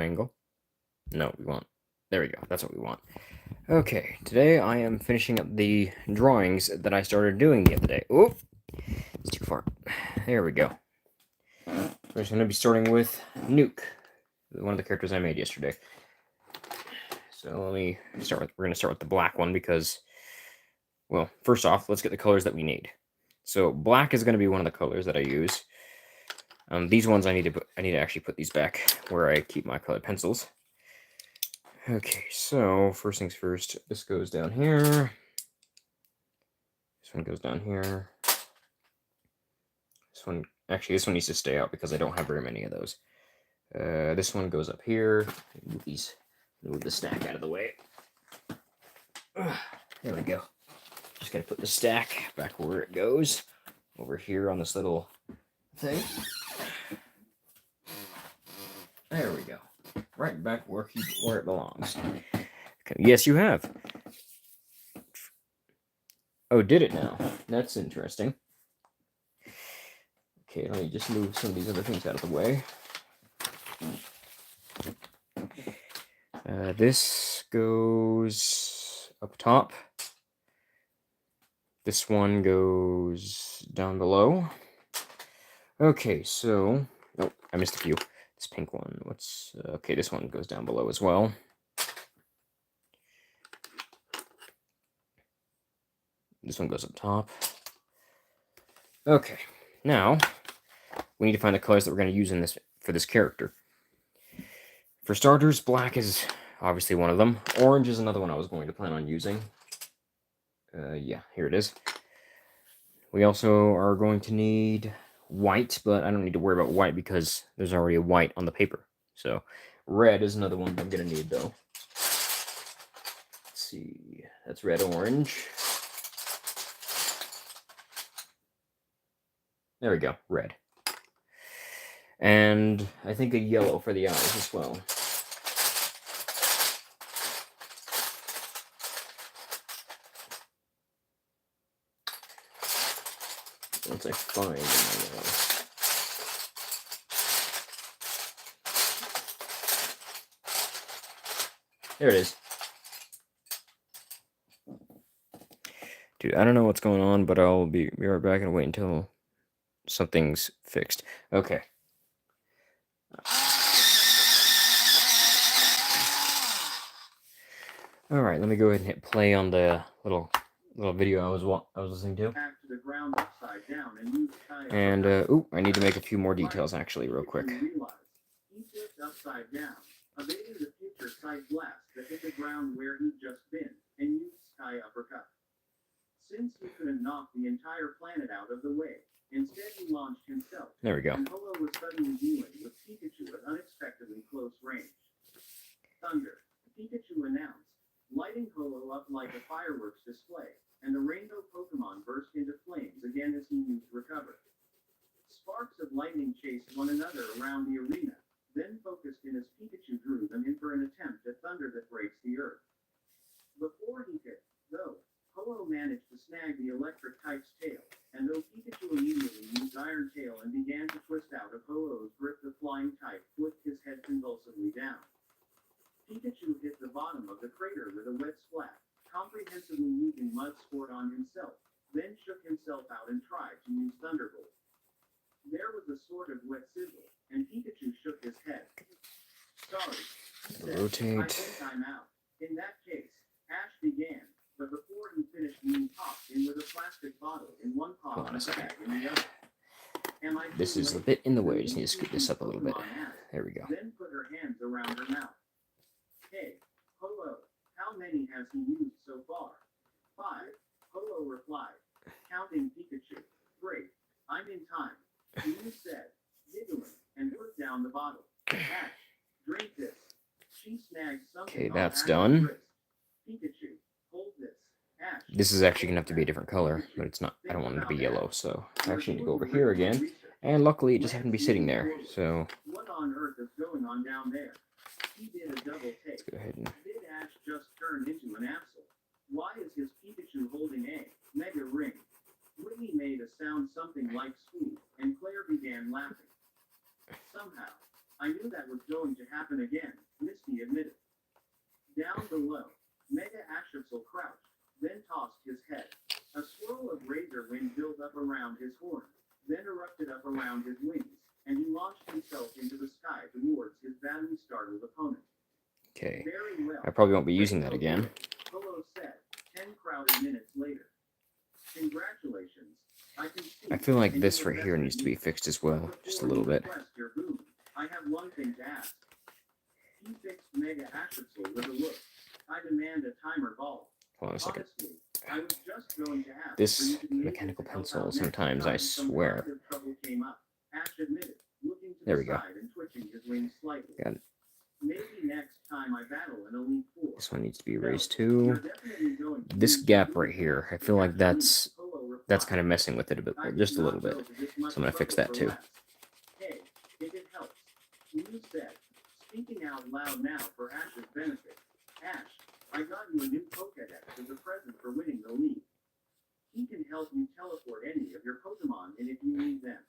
angle. No, we want. There we go. That's what we want. Okay, today I am finishing up the drawings that I started doing the other day. Oh, it's too far. There we go. We're just going to be starting with Nuke, one of the characters I made yesterday. So let me start with. We're going to start with the black one because, well, first off, let's get the colors that we need. So black is going to be one of the colors that I use. These ones I need to actually put these back where I keep my colored pencils. Okay, so first things first, this goes down here. This one goes down here. This one needs to stay out because I don't have very many of those. This one goes up here. Move the stack out of the way. There we go. Just gotta put the stack back where it goes. Over here on this little thing. There we go. Right back where it belongs. Okay. Yes, you have. Oh, did it now? That's interesting. Okay, let me just move some of these other things out of the way. This goes up top. This one goes down below. Okay, so... Oh, I missed a few. This pink one, okay, this one goes down below as well. This one goes up top. Okay, now we need to find the colors that we're going to use for this character. For starters, black is obviously one of them. Orange is another one I was going to plan on using. Yeah, here it is. We also are going to need white, but I don't need to worry about white because there's already a white on the paper. So red is another one I'm going to need, though. Let's see. That's red, orange. There we go, red. And I think a yellow for the eyes as well. Once I find there it is. Dude, I don't know what's going on, but I'll be right back and wait until something's fixed. Okay. All right, let me go ahead and hit play on the little video I was listening to. And I need to make a few more details actually, real quick. Upside down, evading the future side blast that hit the ground where he'd just been, and used Sky Uppercut. Since he couldn't knock the entire planet out of the way, instead he launched himself. There we go. And Holo was suddenly dealing with Pikachu at unexpectedly close range. Thunder, Pikachu announced, lighting Holo up like a fireworks display, and the rainbow Pokemon burst into flames again as he used Recover. Sparks of lightning chased one another around the arena, then focused in as Pikachu drew them in for an attempt at thunder that breaks the earth. Before he could, though, Holo managed to snag the electric type's tail, and though Pikachu immediately used Iron Tail and began to twist out of Holo's grip, the flying type flipped his head convulsively down. Pikachu hit the bottom of the crater with a wet splat, comprehensively using mud sport on himself, then shook himself out and tried to use Thunderbolt. There was a sort of wet sizzle, and Pikachu shook his head. Sorry, he said, rotate. I think I'm out. In that case, Ash began, but before he finished being popped in with a plastic bottle in one paw and a bag in the other. This is a bit in the way. I just need to scoot this up a little bit. There we go. Then put her hands around her mouth. Hey, Holo, how many has he used so far? 5, Holo replied, counting Pikachu. Great, I'm in time. You said, giggling, and put down the bottle. Ash, drink this. She snagged something. Okay, that's done. Pikachu, hold this. Ash, this is actually gonna have to be a different color, but it's not. I don't want it to be yellow, so I actually need to go over here again. And luckily, it just happened to be sitting there. So what on earth is going on down there? He did a double take. Let's go ahead and. Did Ash just turn into an Absol? Why is his Pikachu holding a mega ring? Whitney made a sound something like squeak, and Claire began laughing. Somehow, I knew that was going to happen again, Misty admitted. Down below, Mega Ashipsel crouched, then tossed his head. A swirl of razor wind built up around his horns, then erupted up around his wings, and he launched himself into the sky towards his badly startled opponent. Okay. Very well. I probably won't be using that again. Polo said, 10 crowded minutes later. Congratulations. I feel like this right here needs to be fixed as well, just a little bit. I have one thing to ask. He fixed Mega Ashipsel with a look. I demand a timer ball. Hold on a second. Honestly, I was just going to ask This mechanical pencil, sometimes I swear. Ash admitted, looking to There the we go. side and twitching his wings slightly. Got it. Maybe next time I battle an Elite Four. This one needs to be erased too. This gap right here, I feel like that's kind of messing with it a bit, just a little bit. So I'm gonna fix that too. Hey, if it helps, you said, speaking out loud now for Ash's benefit. Ash, I got you a new Pokédex as a present for winning the league. He can help you teleport any of your Pokemon in if you need them.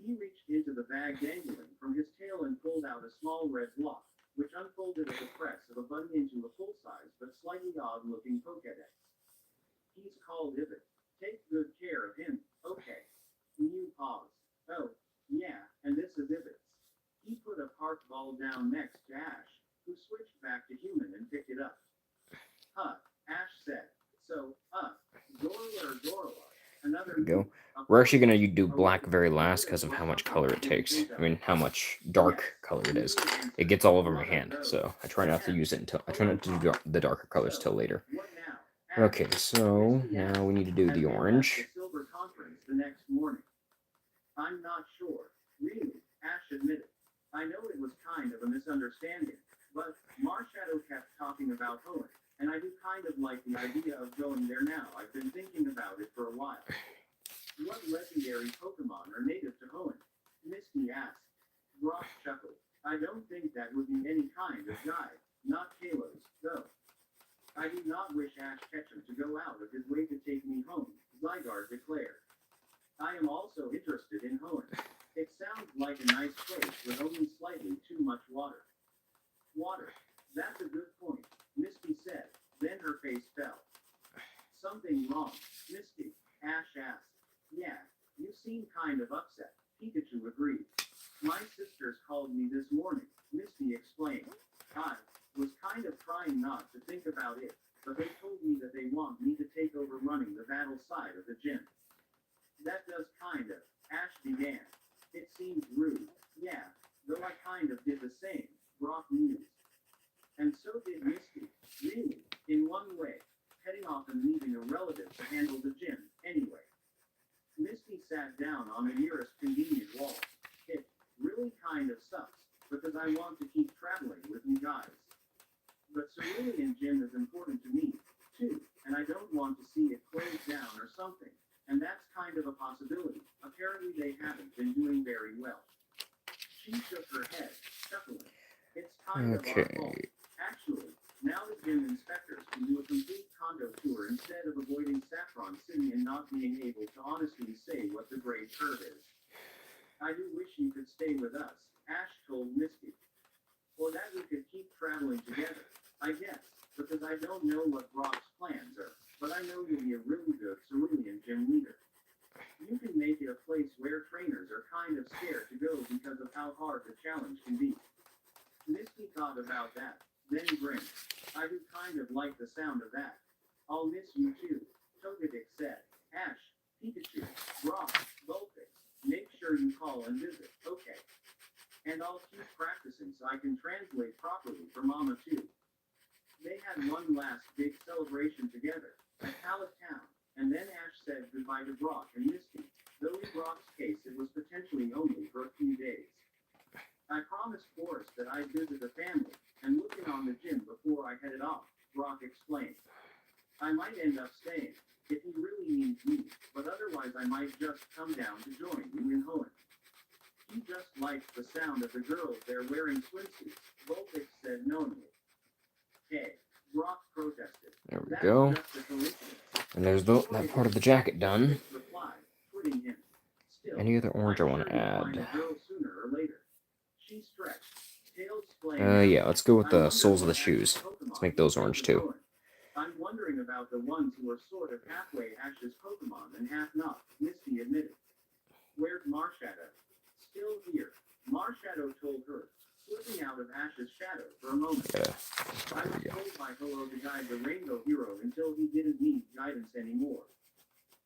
He reached into the bag dangling from his tail and pulled out a small red block, which unfolded at the press of a button into a full-size but slightly odd-looking Pokédex. He's called Ibit. Take good care of him, okay? New pause. Oh, yeah, and this is Ibit's. He put a park ball down next to Ash, who switched back to human and picked it up. Huh, Ash said. So, Zorla or Zorla, another... There we go. We're actually going to do black very last because of how much color it takes. I mean, how much dark color it is. It gets all over my hand, so I try not to use it until... I try not to do the darker colors till later. Okay, so now we need to do the orange. The next morning. I'm not sure. Really, Ash admitted. I know it was kind of a misunderstanding, but Marshadow kept talking about Hoenn, and I do kind of like the idea of going there now. I've been thinking about it for a while. What legendary Pokemon are native to Hoenn? Misty asked. Brock chuckled. I don't think that would be any kind of guide, not Kalos, though. I do not wish Ash Ketchum to go out of his way to take me home, Zygarde declared. I am also interested in Hoenn. It sounds like a nice place with only slightly too much water. Water. That's a good point, Misty said. Then her face fell. Something wrong, Misty? Ash asked. Yeah, you seem kind of upset, Pikachu agreed. My sisters called me this morning, Misty explained. I was kind of trying not to think about it, but they told me that they want me to take over running the battle side of the gym. That does kind of, Ash began. It seems rude, yeah, though I kind of did the same, Brock mused. And so did Misty, really, in one way, heading off and leaving a relative to handle the gym, anyway. Misty sat down on the nearest convenient wall. It really kind of sucks, because I want to keep traveling with you guys. But Cerulean Gym is important to me, too, and I don't want to see it closed down or something. And that's kind of a possibility. Apparently they haven't been doing very well. She shook her head, chuckling. It's kind of our fault. Actually, now the gym inspectors can do a complete condo tour instead of avoiding Saffron City and not being able to honestly say what the grade curve is. I do wish you could stay with us, Ash told Misty. Or that we could keep traveling together, I guess, because I don't know what Brock's plans are, but I know you'll be a really good Cerulean Gym leader. You can make it a place where trainers are kind of scared to go because of how hard the challenge can be. Misty thought about that, then grinned. I do kind of like the sound of that. I'll miss you too, Togetic said. Ash, Pikachu, Brock, Vulpix, make sure you call and visit, okay? And I'll keep practicing so I can translate properly for Mama too. They had one last big celebration together, at Pallet Town, and then Ash said goodbye to Brock and Misty, though in Brock's case it was potentially only for a few days. I promised Forrest that I'd visit the family and look in on the gym before I headed off, Brock explained. I might end up staying, if he really needs me, but otherwise I might just come down to join you in Hoenn. He just likes the sound of the girls there wearing swimsuits, Vulpix said knowingly. Hey, Brock protested. There we go. And there's that part of the jacket done. Any other orange I want to add? Yeah, let's go with the soles of the shoes. Let's make those orange too. I'm wondering about the ones who are sort of halfway Ash's Pokemon and half not, Misty admitted. Where's Marshadow? Still here. Marshadow told her, slipping out of Ash's shadow for a moment. I was told by Hello to guide the Rainbow Hero until he didn't need guidance anymore.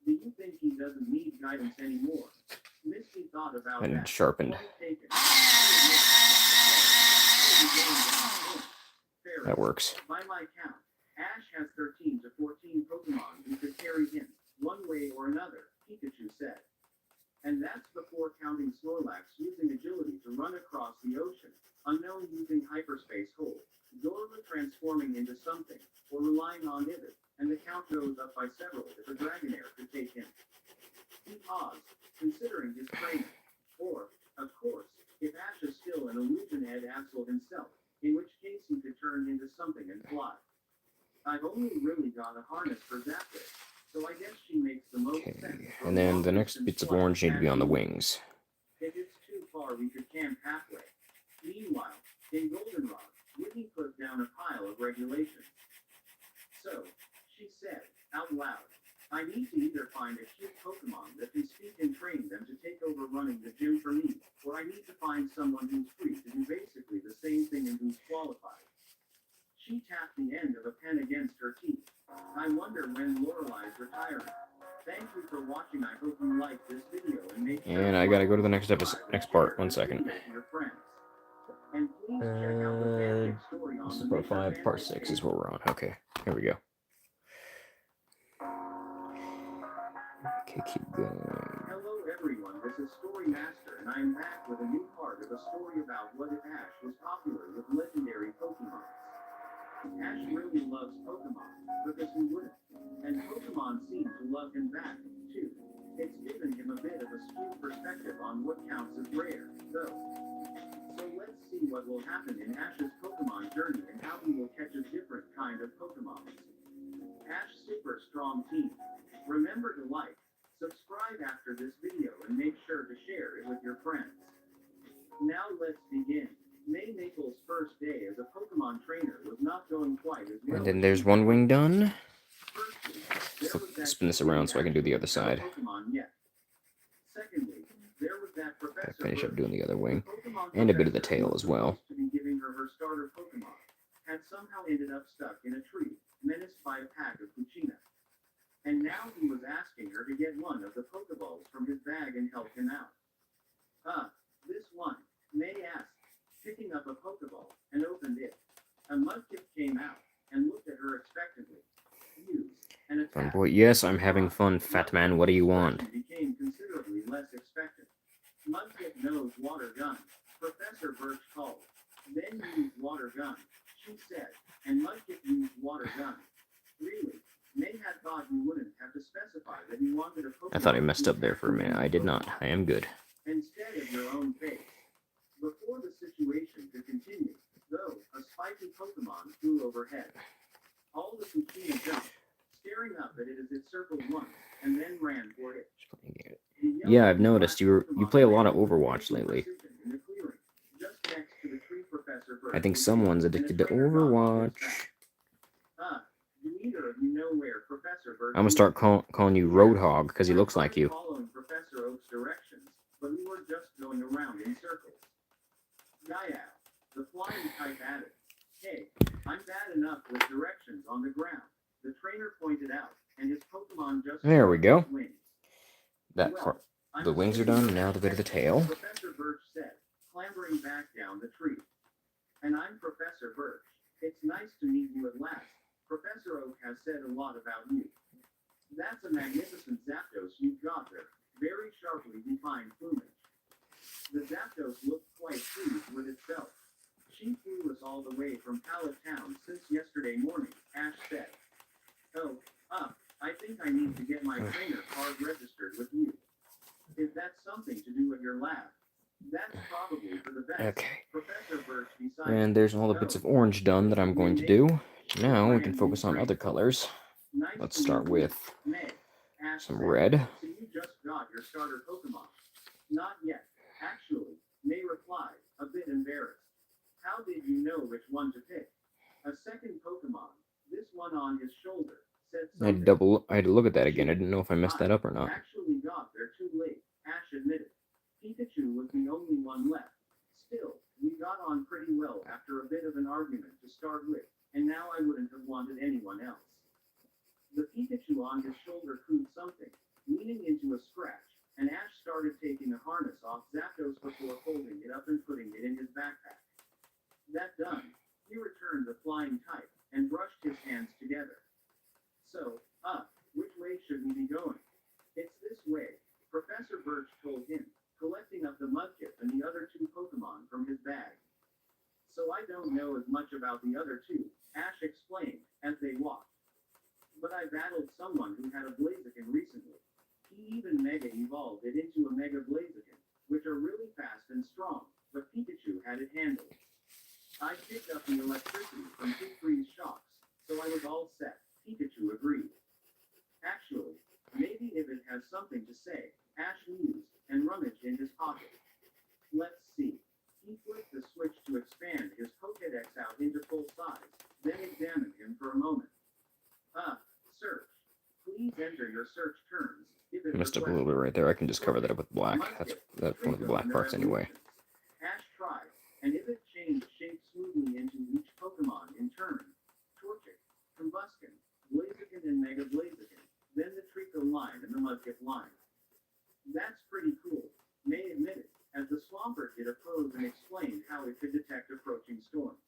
Do you think he doesn't need guidance anymore? Misty thought about And that. sharpened. That works. By my count, Ash has 13 to 14 Pokemon who could carry him, one way or another, Pikachu said. And that's before counting Snorlax using agility to run across the ocean, Unknown using hyperspace hold, Zorba transforming into something, or relying on Ibis, and the count goes up by several if a Dragonair could take him. He paused, considering his training. Or, of course, if Ash is still an illusion Ed Absol himself, in which case he could turn into something and fly. I've only really got a harness for Zapdos, so I guess she makes the most sense. And then the next bits of orange need to be on the wings. If it's too far, we could camp halfway. Meanwhile, in Goldenrod, Whitney put down a pile of regulations. So, she said, out loud, I need to either find a cute Pokemon that can speak and train them to take over running the gym for me, or I need to find someone who's free to do basically the same thing and who's qualified. She tapped the end of a pen against her teeth. I wonder when Lorelai's retiring. Thank you for watching. I hope you liked this video and make sure. And I gotta go to the next episode, next part. 1 second. And please check out the fanfic story on This the is part Maker 5, fan part page. 6 is where we're on. Okay, here we go. Okay, keep going. Hello everyone, this is Story Master, and I am back with a new part of a story about what if Ash was popular with legendary Pokemon. Ash really loves Pokemon, because who wouldn't? And Pokemon seem to love him back, too. It's given him a bit of a skewed perspective on what counts as rare, though. So let's see what will happen in Ash's Pokemon journey and how he will catch a different kind of Pokemon. Ash Super Strong Team. Remember to like, subscribe after this video and make sure to share it with your friends. Now let's begin. May Maple's first day as a Pokemon trainer was not going quite as well. And then there's one wing done. Firstly, there was that Spin this around so I can do the other Pokemon side. yet. Secondly, there was that Gotta Professor finish up Birch. doing the other wing. The Pokemon And a bit of the professor tail who as was well. supposed to be giving her starter Pokemon had somehow ended up stuck in a tree, menaced by a pack of Kuchina. And now he was asking her to get one of the Pokeballs from his bag and help him out. This one, May asked, picking up a Pokeball, and opened it. A Mudkip came out, and looked at her expectantly. Used, and Fun attacked. boy. Yes, I'm having fun, fat man. What do you want? Expression became considerably less expectant. Mudkip knows water gun, Professor Birch called. Then used water gun, she said, and Mudkip used water gun. Really? May had thought you wouldn't have to specify that you wanted a Pokemon. I thought I messed up there for a minute. I did not. I am good. Instead of your own face. Before the situation could continue, though, a spiky Pokemon flew overhead. All the Kuchina jumped, staring up at it as it circled once, and then ran for it. Yeah, I've noticed you play a lot of Overwatch lately. I think someone's addicted to Overwatch. Do either of you know where Professor Birch I'm gonna start calling you Roadhog because he looks like you. Following Professor Oak's directions, but we were just going around in circles. Gaia, the flying type added, hey, I'm bad enough with directions on the ground, the trainer pointed out, and his Pokemon just There we go. wings. That part, the wings are done. Now the bit of the tail. Professor Birch said, clambering back down the tree. And I'm Professor Birch. It's nice to meet you at last. Professor Oak has said a lot about you. That's a magnificent Zapdos you've got there. Very sharply defined plumage. The Zapdos looked quite pleased with itself. She flew us all the way from Pallet Town since yesterday morning, Ash said. Oh, I think I need to get my trainer card registered with you. Is that something to do at your lab? That's probably for the best. Okay. Professor Birch decided. And there's all the bits of orange done that I'm going to do. Now we can focus on other colors. Let's start with some red. So you just got your starter Pokemon? Not yet. Actually, May replied, a bit embarrassed. How did you know which one to pick? A second Pokemon, this one on his shoulder, said something. I had to look at that again. I didn't know if I messed that up or not. Actually got there too late, Ash admitted. Pikachu was the only one left. Still, we got on pretty well after a bit of an argument to start with, and now I wouldn't have wanted anyone else. The Pikachu on his shoulder cooed something, leaning into a scratch, and Ash started taking a harness off Zapdos before folding it up and putting it in his backpack. That done, he returned the flying type and brushed his hands together. So, which way should we be going? It's this way, Professor Birch told him, collecting up the Mudkip and the other two Pokemon from his bag. So I don't know as much about the other two, Ash explained, as they walked. But I battled someone who had a Blaziken recently. He even Mega evolved it into a Mega Blaziken, which are really fast and strong, but Pikachu had it handled. I picked up the electricity from Pikachu's shocks, so I was all set, Pikachu agreed. Actually, maybe if it has something to say, Ash mused, and rummaged in his pocket. Let's see. He flipped the switch to expand his Pokédex out into full size, then examined him for a moment. Search. Please enter your search terms. If it Messed up a little bit right there. I can just cover that up with black. That's one of the black parts anyway. Ash tried, and if it changed shape smoothly into each Pokemon in turn, Torchic, Combuskin, Blaziken and Mega Blaziken, then the Trico line and the Mudkip line. That's pretty cool, May admitted, as the Swampert did a pose and explained how it could detect approaching storms.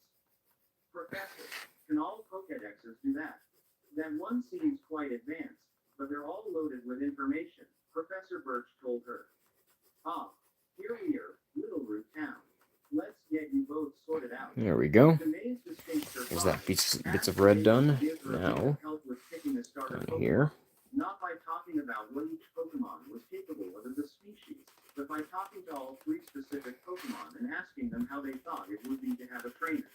Professor, can all Pokédexes do that? That one seems quite advanced, but they're all loaded with information, Professor Birch told her. Here we are, Little Root Town. Let's get you both sorted out. There we go. The maze distinct Is that bits of red done? Now, down here. Not by talking about what each Pokemon was capable of as a species, but by talking to all three specific Pokemon and asking them how they thought it would be to have a trainer.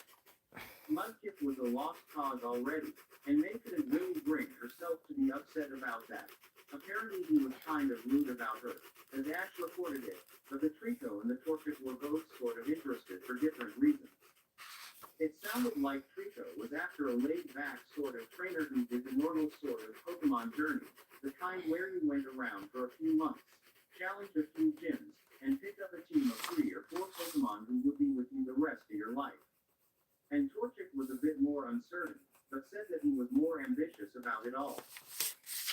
Mudkip was a lost cause already, and May couldn't really bring herself to be upset about that. Apparently he was kind of rude about her, as Ash reported it, but the Trico and the Torchic were both sort of interested for different reasons. It sounded like Trico was after a laid-back sort of trainer who did the normal sort of Pokemon journey, the kind where you went around for a few months, challenged a few gyms, and picked up a team of 3 or 4 Pokemon who would be with you the rest of your life. And Torchic was a bit more uncertain, but said that he was more ambitious about it all.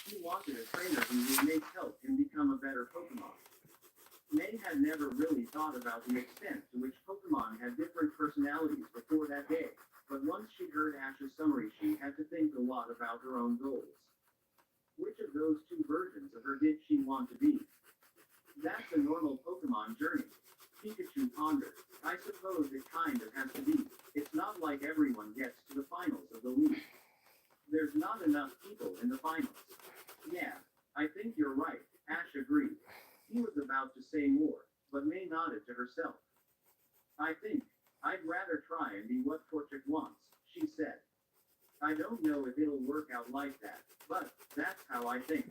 He wanted a trainer who would make help him become a better Pokemon. May had never really thought about the extent to which Pokemon had different personalities before that day, but once she heard Ash's summary she had to think a lot about her own goals. Which of those two versions of her did she want to be? That's a normal Pokemon journey, Pikachu pondered. I suppose it kind of has to be. It's not like everyone gets to the finals of the league. There's not enough people in the finals. Yeah, I think you're right, Ash agreed. He was about to say more, but May nodded to herself. I think I'd rather try and be what Torchic wants, she said. I don't know if it'll work out like that, but that's how I think.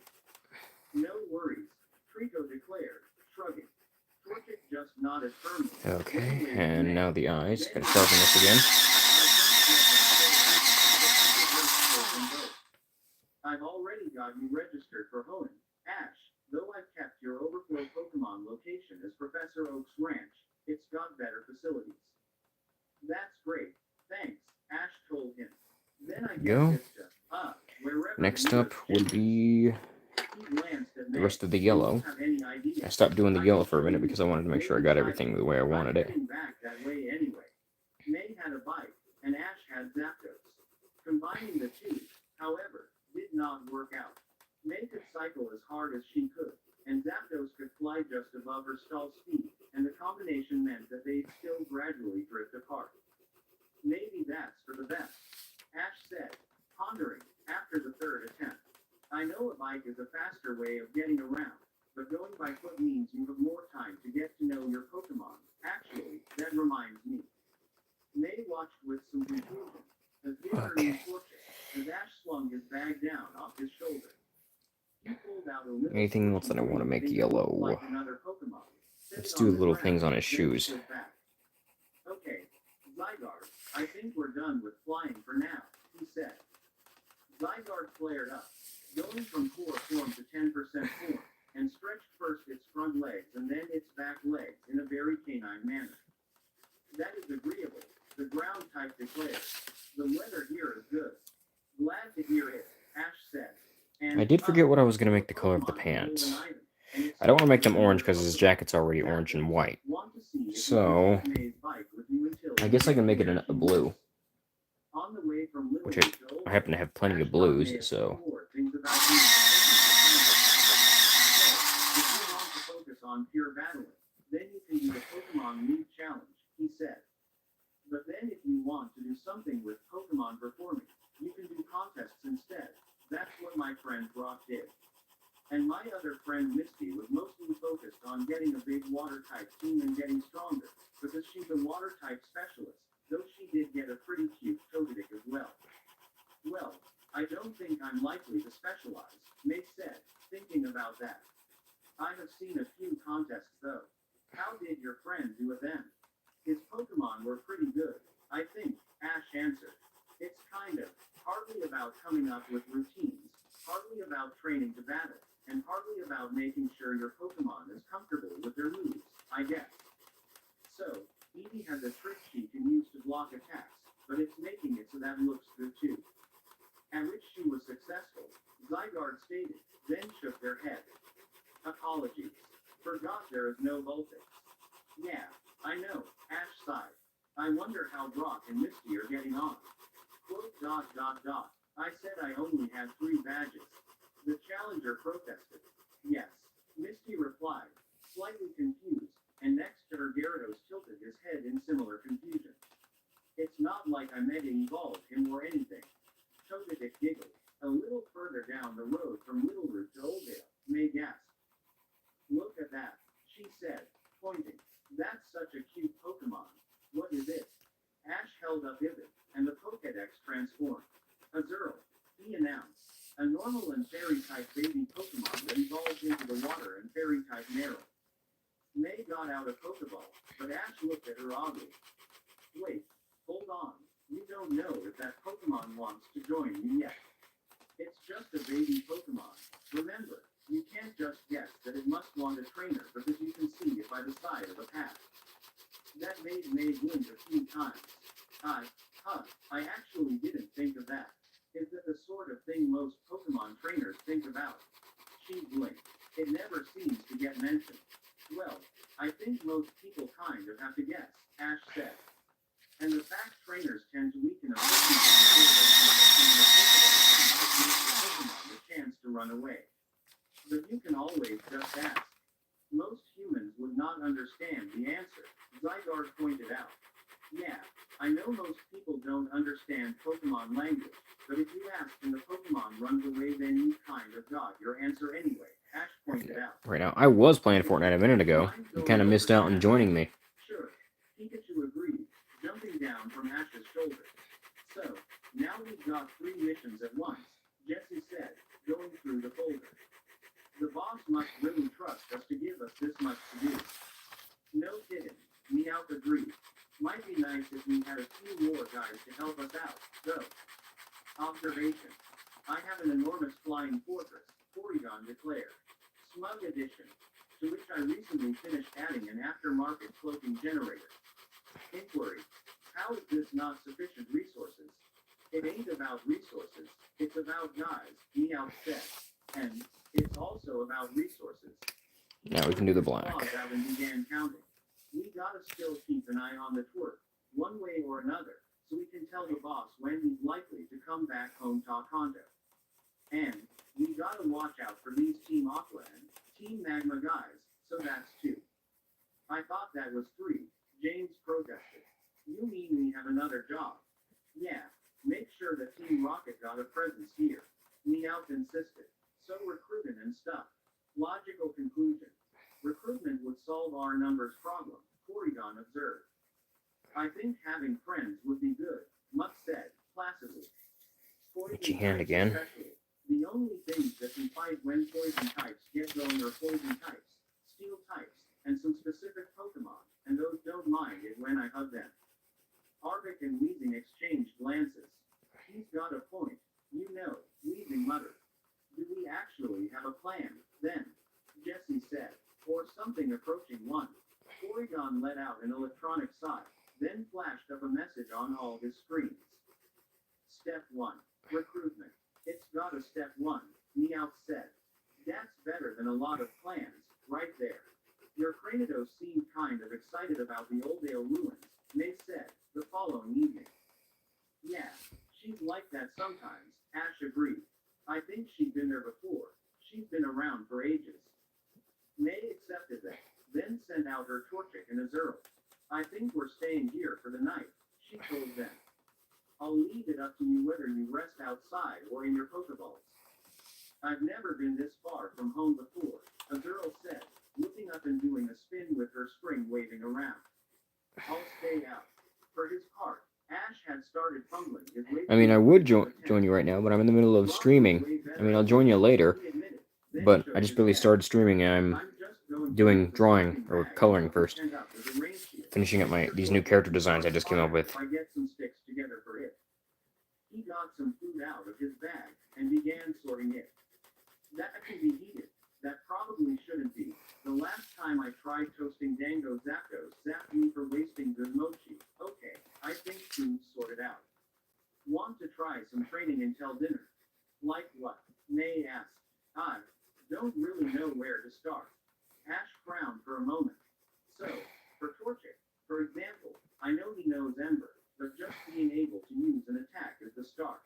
No worries, Trico declared, shrugging. Torchic just nodded firmly. Okay, and now the eyes. Gotta sharpen this again. I've already got you registered for Hoenn, Ash, though I've kept your overflow Pokemon location as Professor Oak's ranch. It's got better facilities. That's great. Thanks, Ash told him. Then I Go. guess it's just, wherever Next the up would be the rest of the yellow. I stopped doing the yellow for a minute because I wanted to make sure I got everything the way I wanted it. Back that way anyway. May had a bike, and Ash had Zapdos. Combining the two, however, did not work out. May could cycle as hard as she could, and Zapdos could fly just above her stall speed, and the combination meant that they'd still gradually drift apart. Maybe that's for the best, Ash said, pondering, after the third attempt. I know a bike is a faster way of getting around, but going by foot means you have more time to get to know your Pokemon. Actually, that reminds me. May watched with some confusion, as Okay. as Ash slung his bag down off his shoulder. He pulled out a little Anything else that I want to make yellow? like another Pokemon. Let's do little things on his shoes. Okay, Zygarde, we're done with flying for now, he said. Zygarde flared up, going from core form to 10% form, and stretched first its front legs and then its back legs in a very canine manner. That is agreeable, the ground type declared. The weather here is good. Glad to hear it, Ash said. And I did forget what I was going to make the color of the pants. I don't want to make them orange because his jacket's already orange and white. So, I guess I can make it a blue. Which I happen to have plenty of blues, so... On pure battling, then you can do the Pokemon League Challenge, he said. But then if you want to do something with Pokemon performing, you can do contests instead. That's what my friend Brock did. And my other friend Misty was mostly focused on getting a big water-type team and getting stronger, because she's a water-type specialist, though she did get a pretty cute Togetic as well. Well, I don't think I'm likely to specialize, May said, thinking about that. I have seen a few contests though. How did your friend do with them? His Pokemon were pretty good, I think, Ash answered. It's kind of, hardly about coming up with routines, hardly about training to battle, and hardly about making sure your Pokemon is comfortable with their moves, I guess. So, Eevee has a trick she can use to block attacks, but it's making it so that looks good too. At which she was successful, Zygarde stated, then shook their head. Apologies. Forgot there is no Vulpix. Yeah, I know, Ash sighed. I wonder how Brock and Misty are getting on. Quote, ... I said I only had 3 badges. The challenger protested. Yes, Misty replied, slightly confused, and next to her Gyarados tilted his head in similar confusion. It's not like I meant to involve him or anything. Togetic giggled. A little further down the road from Littleroot to Oldale, May gasped. Look at that, she said, pointing. That's such a cute Pokemon. What is it? Ash held up Ibid, and the Pokédex transformed. Azurill, he announced. A normal and fairy-type baby Pokemon that evolved into the water and fairy-type Marill. May got out a Pokeball, but Ash looked at her oddly. Wait, hold on. You don't know if that Pokemon wants to join you yet. It's just a baby Pokemon. Remember, you can't just guess that it must want a trainer because you can see it by the side of a path. That made May blink a few times. I actually didn't think of that. Is that the sort of thing most Pokemon trainers think about? She blinked. It never seems to get mentioned. Well, I think most people kind of have to guess, Ash said. And the fact trainers tend to weaken a Pokemon the chance to run away. But you can always just ask. Most humans would not understand the answer, Zygarde pointed out. Yeah, I know most people don't understand Pokemon language, but if you ask and the Pokemon runs away then you kind of got your answer anyway, Ash pointed out. Right now, I was playing Fortnite a minute ago. You kind of missed out on joining me. Sure, Pikachu agreed, jumping down from Ash's shoulder. So, now we've got 3 missions at once, Jessie said, going through the folder. The boss must really trust us to give us this much to do. No kidding, Meowth agreed. Might be nice if we had a few more guys to help us out, though. Observation. I have an enormous flying fortress, Porygon declared. Smug edition. To which I recently finished adding an aftermarket cloaking generator. Inquiry. How is this not sufficient resources? It ain't about resources, it's about guys, Meowth said. And it's also about resources. Now we can do the black. And began counting. We gotta still keep an eye on the twerk, one way or another, so we can tell the boss when he's likely to come back home to Hondo. And we gotta watch out for these Team Aqua and Team Magma guys, so that's 2. I thought that was 3, James protested. You mean we have another job? Yeah, make sure that Team Rocket got a presence here, Meowth insisted. So recruitment and stuff. Logical conclusion. Recruitment would solve our numbers problem, Porygon observed. I think having friends would be good, Muck said, placidly. Itchy hand again. The only things that can fight when poison types get going are poison types, steel types, and some specific Pokemon, and those don't mind it when I hug them. Arvik and Weezing exchanged all his screens. Step 1. Recruitment. It's got a step 1, Meowth said. That's better than a lot of plans, right there. Your Cranidos seemed kind of excited about the Oldale ruins, May said, the following evening. Yeah, she's like that sometimes, Ash agreed. I think she'd been there before. She's been around for ages. May accepted that, then sent out her Torchic and Azurill. I think we're staying here for the night, she told them. I'll leave it up to you whether you rest outside or in your Pokeballs. I've never been this far from home before, Azurill said, looking up and doing a spin with her string waving around. I'll stay out. For his part, Ash had started fumbling his way. I mean, I would join you right now, but I'm in the middle of streaming. I mean, I'll join you later, but I just barely started streaming and I'm doing drawing or coloring first. Finishing up these new character designs I just came up with. I get some sticks together for it. He got some food out of his bag and began sorting it. That can be heated. That probably shouldn't be. The last time I tried toasting Dango Zapdos zapped me for wasting good mochi. Okay, I think food's sorted out. Want to try some training until dinner? Like what? May asked. I don't really know where to start. Ash frowned for a moment. So, for Torchic, for example, I know he knows Ember, but just being able to use an attack is the start.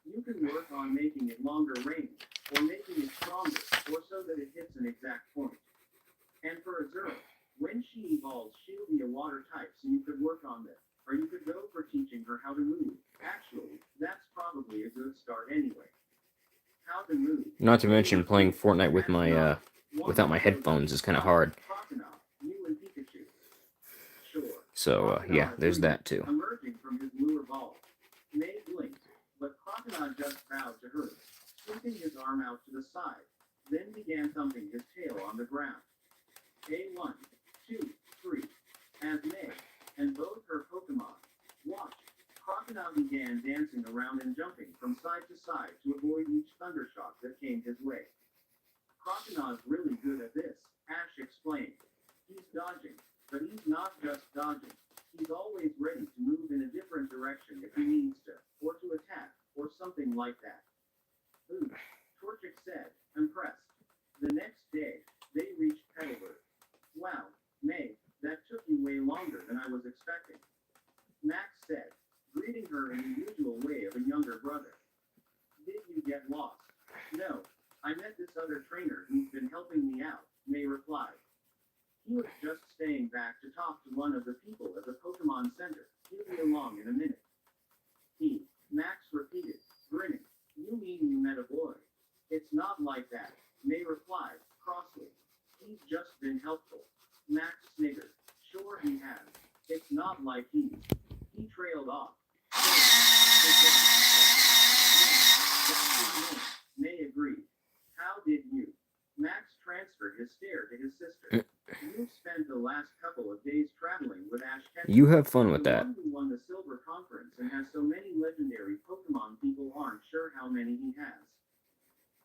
You can work on making it longer range, or making it stronger, or so that it hits an exact point. And for Azurill, when she evolves, she'll be a water type, so you could work on this. Or you could go for teaching her how to move. Actually, that's probably a good start anyway. How to move. Not to mention playing Fortnite with my without my headphones is kind of hard. So yeah, there's that too. Emerging from his lure ball, May blinked, but Crocodile just bowed to her, sweeping his arm out to the side, then began thumping his tail on the ground. A1, 2, 3, as May, and both her Pokemon, watched. Crocodile began dancing around and jumping from side to side to avoid each thundershock that came his way. Crocodile's really good at this, Ash explained. He's dodging, but he's not just dodging. He's always ready to move in a different direction if he needs to, or to attack, or something like that. Ooh, Torchic said, impressed. The next day, they reached Petalburg. Wow, May, that took you way longer than I was expecting. Max said, greeting her in the usual way of a younger brother. Did you get lost? No, I met this other trainer who's been helping me out, May replied. He was just staying back to talk to one of the people at the Pokemon Center. He'll be along in a minute. Max repeated, grinning. You mean you met a boy? It's not like that, May replied, crossly. He's just been helpful. Max sniggered. Sure he has. It's not like he trailed off. May agreed. How did you? Max transferred his stare to his sister. You've spent the last couple of days traveling with Ash Ketchum. You have fun with that. The one who won the Silver Conference and has so many legendary Pokemon people aren't sure how many he has.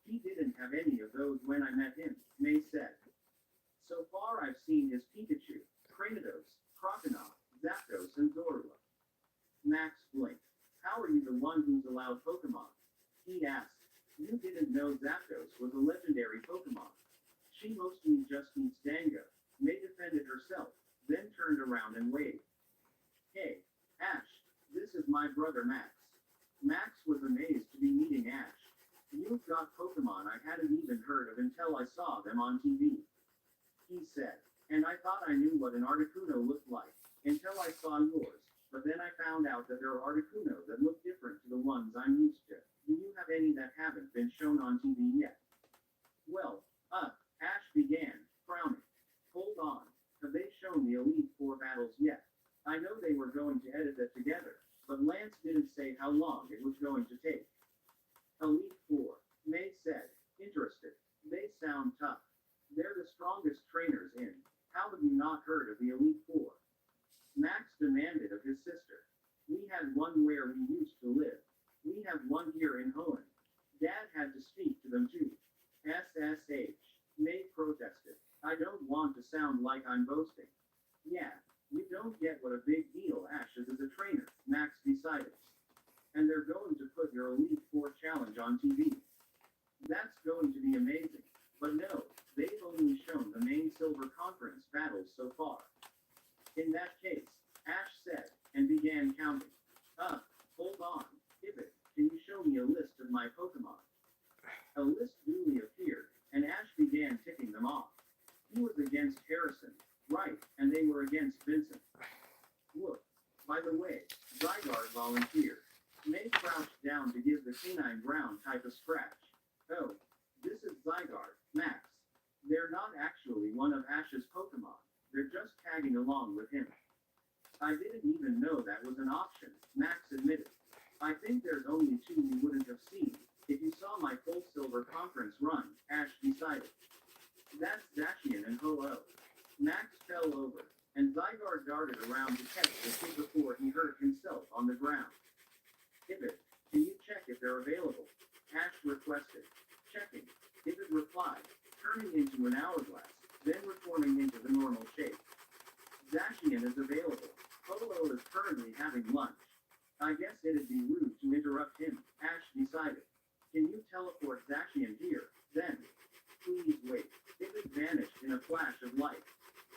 He didn't have any of those when I met him, May said. So far I've seen his Pikachu, Cranidos, Croconaw, Zapdos, and Zorua. Max blinked. How are you the one who's allowed Pokemon? He asked. You didn't know Zapdos was a legendary Pokemon. She mostly just eats Dango. May defended herself, then turned around and waved. Hey, Ash, this is my brother Max. Max was amazed to be meeting Ash. You've got Pokemon I hadn't even heard of until I saw them on TV. He said, and I thought I knew what an Articuno looked like, until I saw yours, but then I found out that there are Articuno that look different to the ones I'm used to. Do you have any that haven't been shown on TV yet? Well, Ash began, frowning. Hold on, have they shown the Elite Four battles yet? I know they were going to edit that together, but Lance didn't say how long it was going to take. Elite Four, May said, interested. They sound tough. They're the strongest trainers in. How have you not heard of the Elite Four? Max demanded of his sister. We had one where we used to live. We have one here in Hoenn. Dad had to speak to them too. SSH. May protested. I don't want to sound like I'm boasting. Yeah, you don't get what a big deal Ash is as a trainer, Max on TV. That's going to be amazing. But no, they've only shown the main Silver Conference battles so far. In that case, Ash said, and began counting. Hold on, Pivot, can you show me a list of my Pokemon? A list duly appeared, and Ash began ticking them off. He was against Harrison, right, and they were against Vincent. Look, by the way, Zygarde volunteered. May crouched down to give the canine ground type a scratch. Oh, this is Zygarde, Max. They're not actually one of Ash's Pokemon. They're just tagging along with him. I didn't even know that was an option, Max admitted. I think there's only two you wouldn't have seen. If you saw my full Silver Conference run, Ash decided. That's Zacian and Ho-Oh. Max fell over, and Zygarde darted around to catch the two before he hurt himself on the ground. Pivot, can you check if they're available? Ash requested. Checking. Pivot replied, turning into an hourglass, then reforming into the normal shape. Zacian is available. Ho-Oh is currently having lunch. I guess it'd be rude to interrupt him, Ash decided. Can you teleport Zacian here, then? Please wait. Pivot vanished in a flash of light.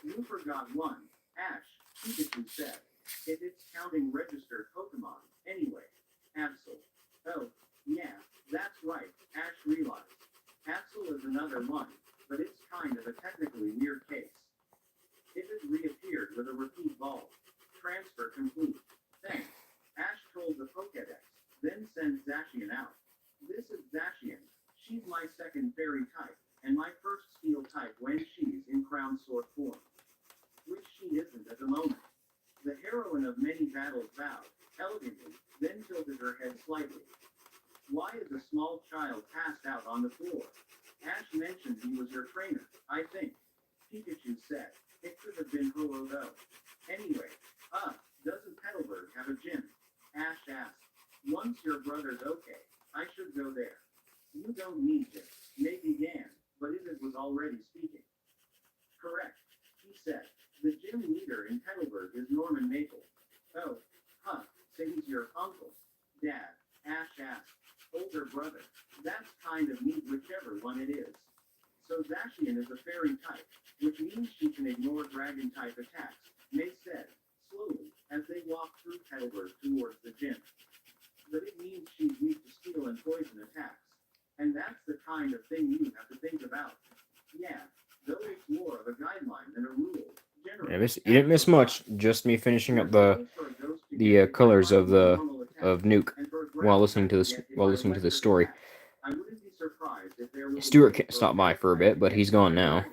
You forgot one, Ash, Pikachu said. If it's counting registered Pokemon, anyway. Absol. Oh, yeah, that's right, Ash realized. Absol is another one, but it's kind of a technically weird case. Pivot reappeared with a repeat ball. Transfer complete. Thanks. Ash told the Pokédex, then sent Zacian out. This is Zacian. She's my second fairy type, and my first steel type when she's in Crown Sword form. Which she isn't at the moment. The heroine of many battles bowed, elegantly, then tilted her head slightly. Why is a small child passed out on the floor? Ash mentioned he was your trainer, I think. Pikachu said. It could have been Ho-Oh though. Anyway, doesn't Petalburg have a gym? Ash asked. Once your brother's okay, I should go there. You don't need to. May began, but it was already speaking. Correct, he said. The gym leader in Petalburg is Norman Maple. Oh, so he's your uncle. Dad, Ash asked. Older brother. That's kind of neat whichever one it is. So Zacian is a fairy type, which means she can ignore dragon type attacks, May said, slowly, as they walked through Petalburg towards the gym. But it means she's weak to steel and poison attacks. And that's the kind of thing you have to think about. Yeah, though it's more of a guideline than a rule. You didn't miss much. Just me finishing up the colors of Nuke while listening to the story. Stuart stopped by for a bit, but he's gone now.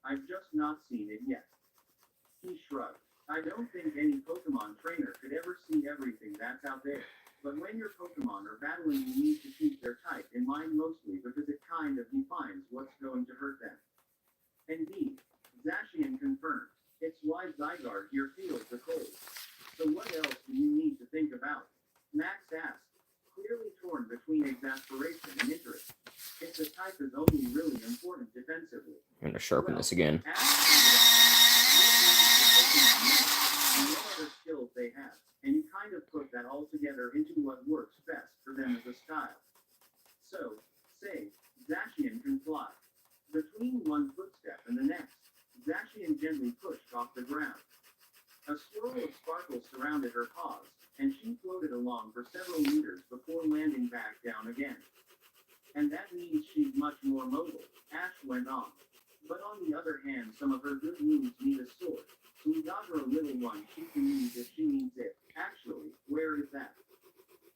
I've just not seen it yet. He shrugged. I don't think any Pokemon trainer could ever see everything that's out there. But when your Pokemon are battling, you need to keep their type in mind mostly because it kind of defines what's going to hurt them. Indeed, Zacian confirmed. It's why Zygarde here feels the cold. So what else do you need to think about? Max asked, clearly torn between exasperation and interest. If the type is only really important defensively. I'm going to sharpen this again. And what other skills they have, and you kind of put that all together into what works best for them as a style. So, say, Zacian can fly. Between one footstep and the next, Zacian gently pushed off the ground. A swirl of sparkles surrounded her paws, and she floated along for several meters before landing back down again. And that means she's much more mobile, Ash went on. But on the other hand, some of her good moves need a sword, so we got her a little one she can use if she needs it. Actually, where is that?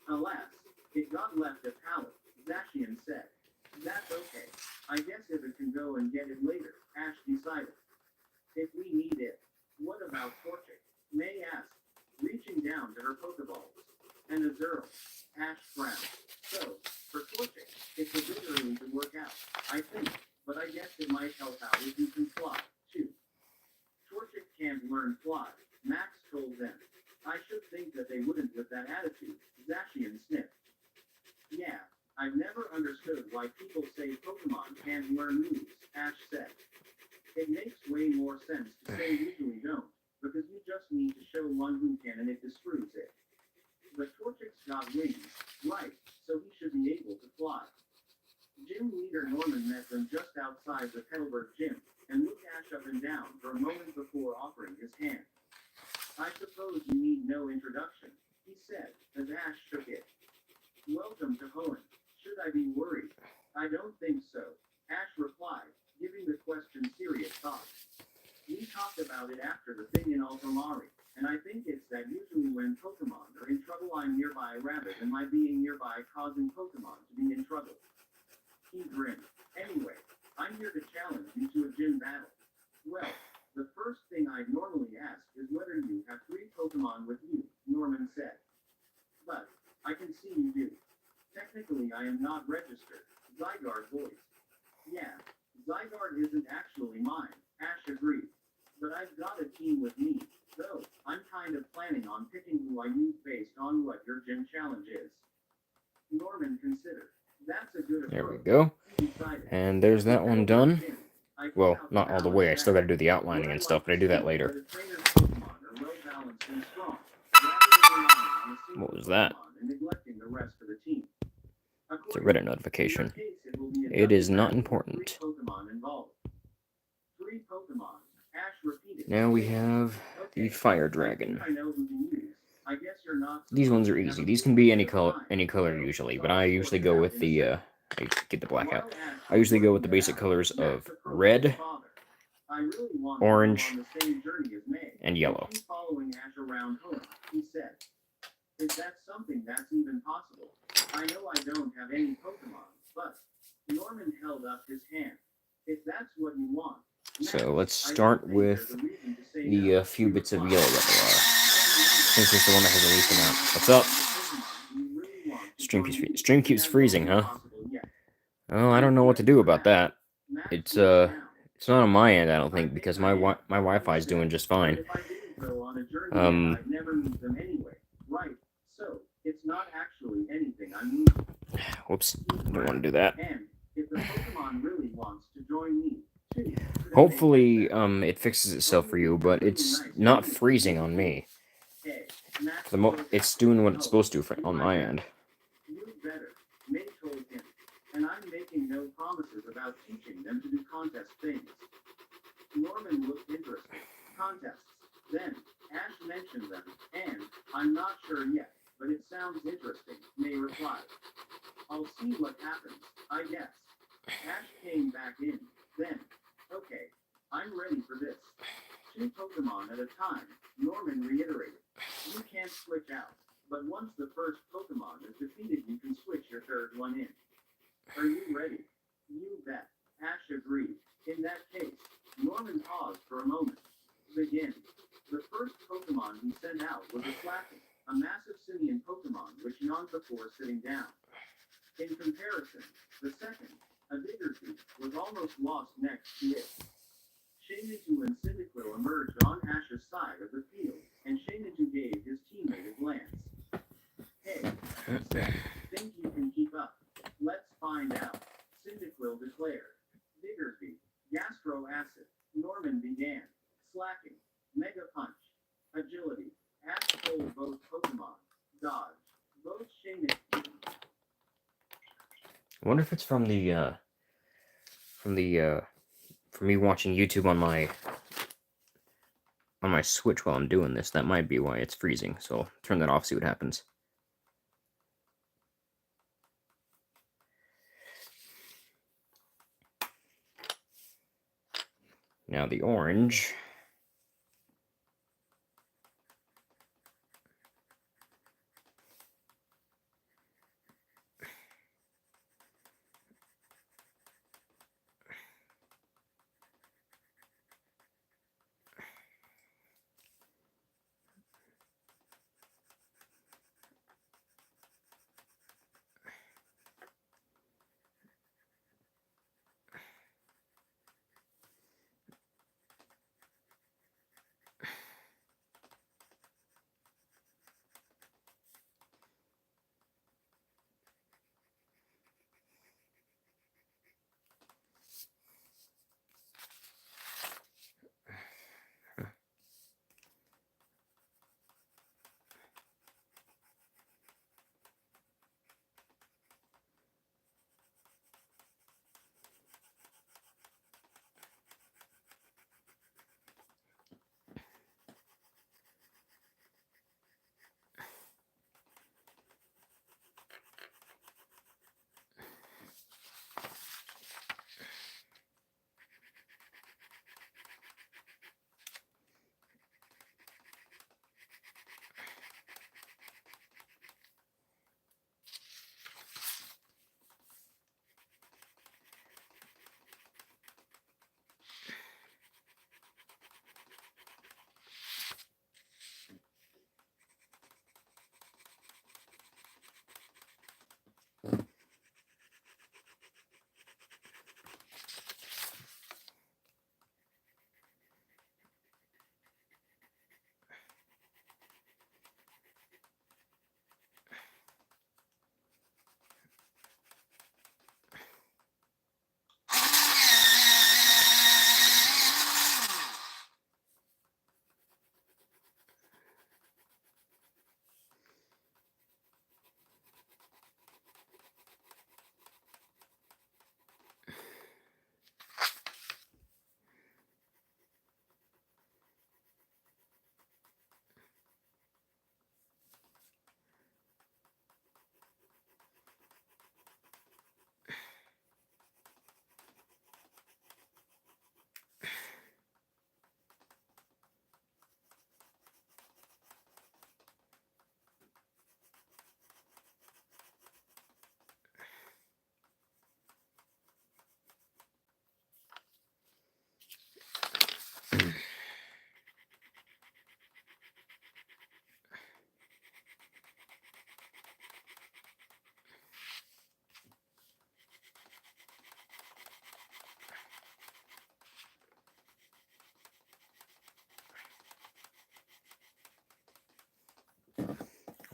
Alas, it got left at Pallet, Zacian said. That's okay. I guess if it can go and get it later, Ash decided. If we need it, what about Torchic? May asked, reaching down to her Pokeballs. And Azurill. Ash frowned. So, for Torchic, it's a bit early to work out, I think, but I guess it might help out if you can fly, too. Torchic can't learn fly, Max told them. I should think that they wouldn't with that attitude, Zacian sniffed. Yeah, I've never understood why people say Pokemon can't learn moves, Ash said. It makes way more sense to say usually don't, because you just need to show one who can and it disproves it. But Torchic's got wings, right, so he Later, Norman met them just outside the Petalburg gym and looked Ash up and down for a moment before offering his hand. I suppose you need no introduction, he said, as Ash shook it. Welcome to Hoenn. Should I be worried? I don't think so, Ash replied, giving the question serious thought. We talked about it after the thing in Ultramari, and I think it's that usually when Pokemon are in trouble I'm nearby rather than my being nearby causing Pokemon to be in trouble. He grinned. Anyway, I'm here to challenge you to a gym battle. Well, the first thing I'd normally ask is whether you have 3 Pokemon with you, Norman said. But, I can see you do. Technically I am not registered, Zygarde voiced. Yeah, Zygarde isn't actually mine, Ash agreed. But I've got a team with me, though I'm kind of planning on picking who I use based on what your gym challenge is. Norman considered. That's a good approach. There we go. And there's that one done. Well, not all the way. I still got to do the outlining and stuff, but I do that later. What was that? It's a Reddit notification. It is not important. Now we have the Fire Dragon. These ones are easy. These can be any color usually, but I usually go with the I get the black out. I usually go with the basic colors of red, orange, and yellow. Is that something that's even possible? I know I don't have any Pokemon, but Norman held up his hand. If that's what you want. So let's start with the few bits of yellow that there are. Since it's the one that has a leaf in out. What's up? Stream keeps freezing, huh? Oh, I don't know what to do about that. It's not on my end, I don't think, because my Wi-Fi is doing just fine. Whoops, don't want to do that. Hopefully, it fixes itself for you, but it's not freezing on me. It's doing what it's supposed to on my end. And I'm making no promises about teaching them to do contest things. Norman looked interested. Contests. Then, Ash mentioned them, and I'm not sure yet, but it sounds interesting, May replied. I'll see what happens, I guess. Ash came back in. Then, okay, I'm ready for this. 2 Pokemon at a time, Norman reiterated. You can't switch out, but once the first Pokemon is defeated you can switch your third one in. Are you ready? You bet. Ash agreed. In that case, Norman paused for a moment. Begin. The first Pokemon he sent out was a Slapping, a massive simian Pokemon which yawned before sitting down. In comparison, the second, a Diggersby, was almost lost next to it. Shaymizu and Cyndaquil emerged on Ash's side of the field, and Shaymizu gave his teammate a glance. Hey, he said, think you can keep up? Let's find out, Cyndaquil declared. Diggersby, Gastro Acid, Norman began. Slacking, Mega Punch, Agility, Ash told both Pokemon. Dodge, both Shaymizu. I wonder if it's from me watching YouTube on my Switch while I'm doing this. That might be why it's freezing. So I'll turn that off, see what happens. Now the orange.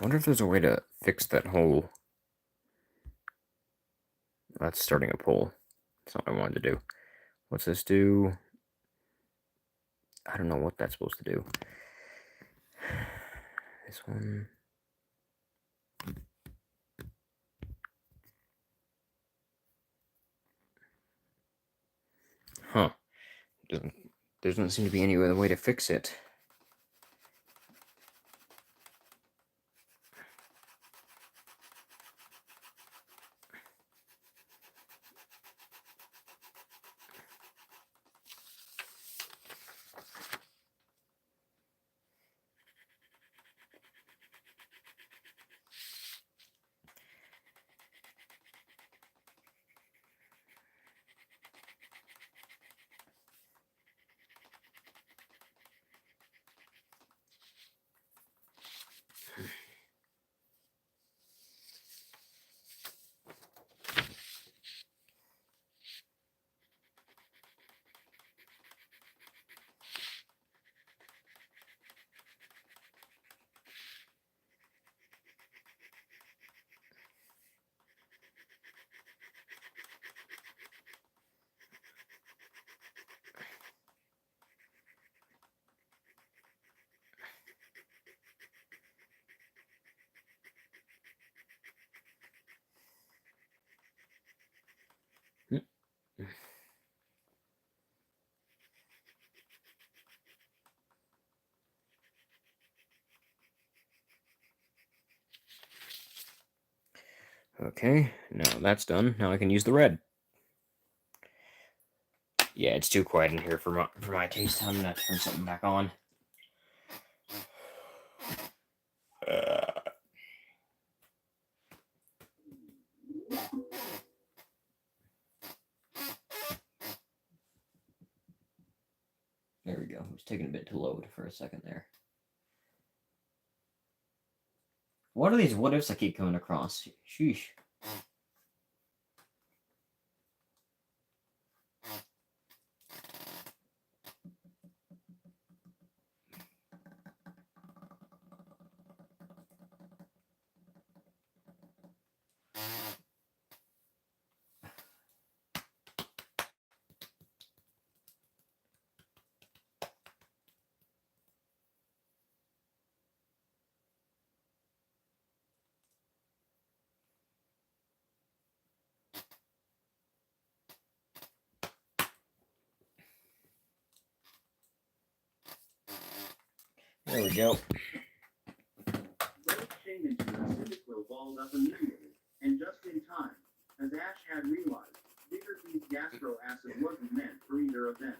wonder if there's a way to fix that whole... That's starting a poll. That's not what I wanted to do. What's this do? I don't know what that's supposed to do. This one... Huh. There doesn't seem to be any other way to fix it. Okay, now that's done. Now I can use the red. Yeah, it's too quiet in here for my taste. I'm gonna turn something back on. There we go. It was taking a bit to load for a second there. What are these what ifs I keep coming across? Sheesh. There we go. Both Shane and Cyndaquil balled up immediately, and just in time, as Ash had realized, Diggerby's gastro acid wasn't meant for either of them.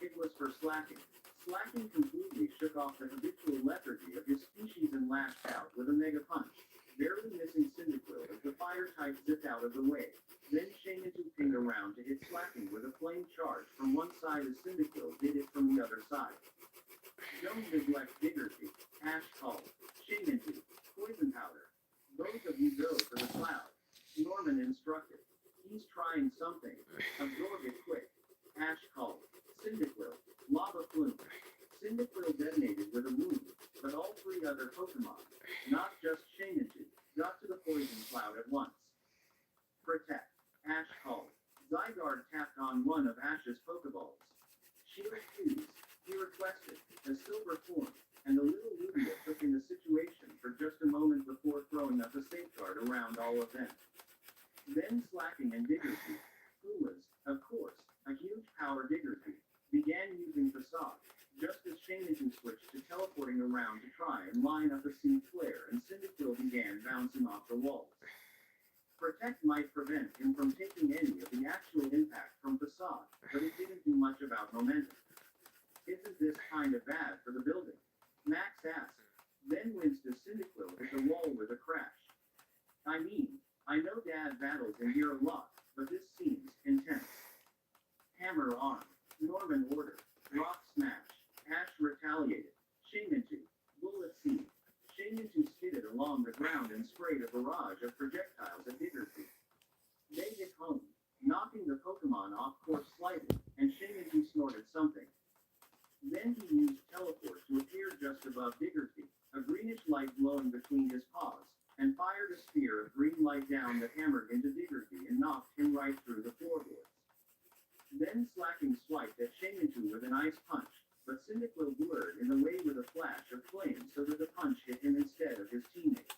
It was for Slacking. Slacking completely shook off the habitual lethargy of his species and lashed out with a mega punch, barely missing Cyndaquil as the fire type zipped out of the way. Then Shane pinged around to hit Slacking with a flame charge from one side as Cyndaquil did it from the other side. Don't neglect Diggerby, Ash called. Shane poison powder. Both of you go for the cloud. Norman instructed. He's trying something. Absorb it quick. Ash called. Cyndaquil, lava flume. Cyndaquil detonated with a wound, but all three other Pokemon, not just Shane got to the poison cloud at once. Protect. Ash called. Zygarde tapped on one of Ash's Pokeballs. Shield fused, he requested, a silver form, and the little Lugia took in the situation for just a moment before throwing up a safeguard around all of them. Then Slacking and Diggerby, who was, of course, a huge power Diggerby, began using Facade, just as Shane switched to teleporting around to try and line up a seed flare and Cyndaquil began bouncing off the walls. Protect might prevent him from taking any of the actual impact from Facade, but it didn't do much about momentum. Isn't this kind of bad for the building? Max asked, then winced as Cyndaquil hit the wall with a crash. I mean, I know Dad battles in here a lot, but this seems intense. Hammer arm. Norman ordered. Rock smash. Ash retaliated. Shamantu. Bullet seed. Shamantu skidded along the ground and sprayed a barrage of projectiles at Diggerby. They hit home, knocking the Pokemon off course slightly, and Shamantu snorted something. Then he used teleport to appear just above Diggerby, a greenish light glowing between his paws, and fired a spear of green light down that hammered into Diggersby and knocked him right through the floorboards. Then Slacking swiped at Shamantu with an ice punch, but Cyndaquil blurred in the way with a flash of flame so that the punch hit him instead of his teammate.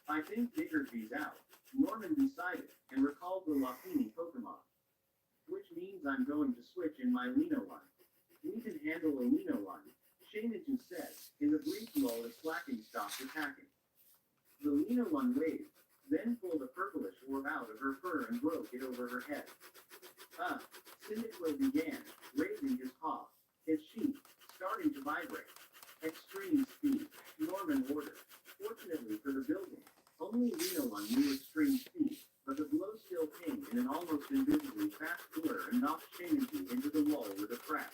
I think Diggersby's out, Norman decided, and recalled the Lapini Pokemon. Which means I'm going to switch in my Lino one. We can handle a Lino one, Shamantu said, in the brief lull as Slacking stopped attacking. The Lino one waved, then pulled a purplish orb out of her fur and broke it over her head. Cyndaquil began, raising his paw, his sheath starting to vibrate. Extreme speed, Norman ordered. Fortunately for the building, only Lino one knew extreme speed, but the blow still came in an almost invisibly fast blur and knocked Shamantu into the wall with a crash.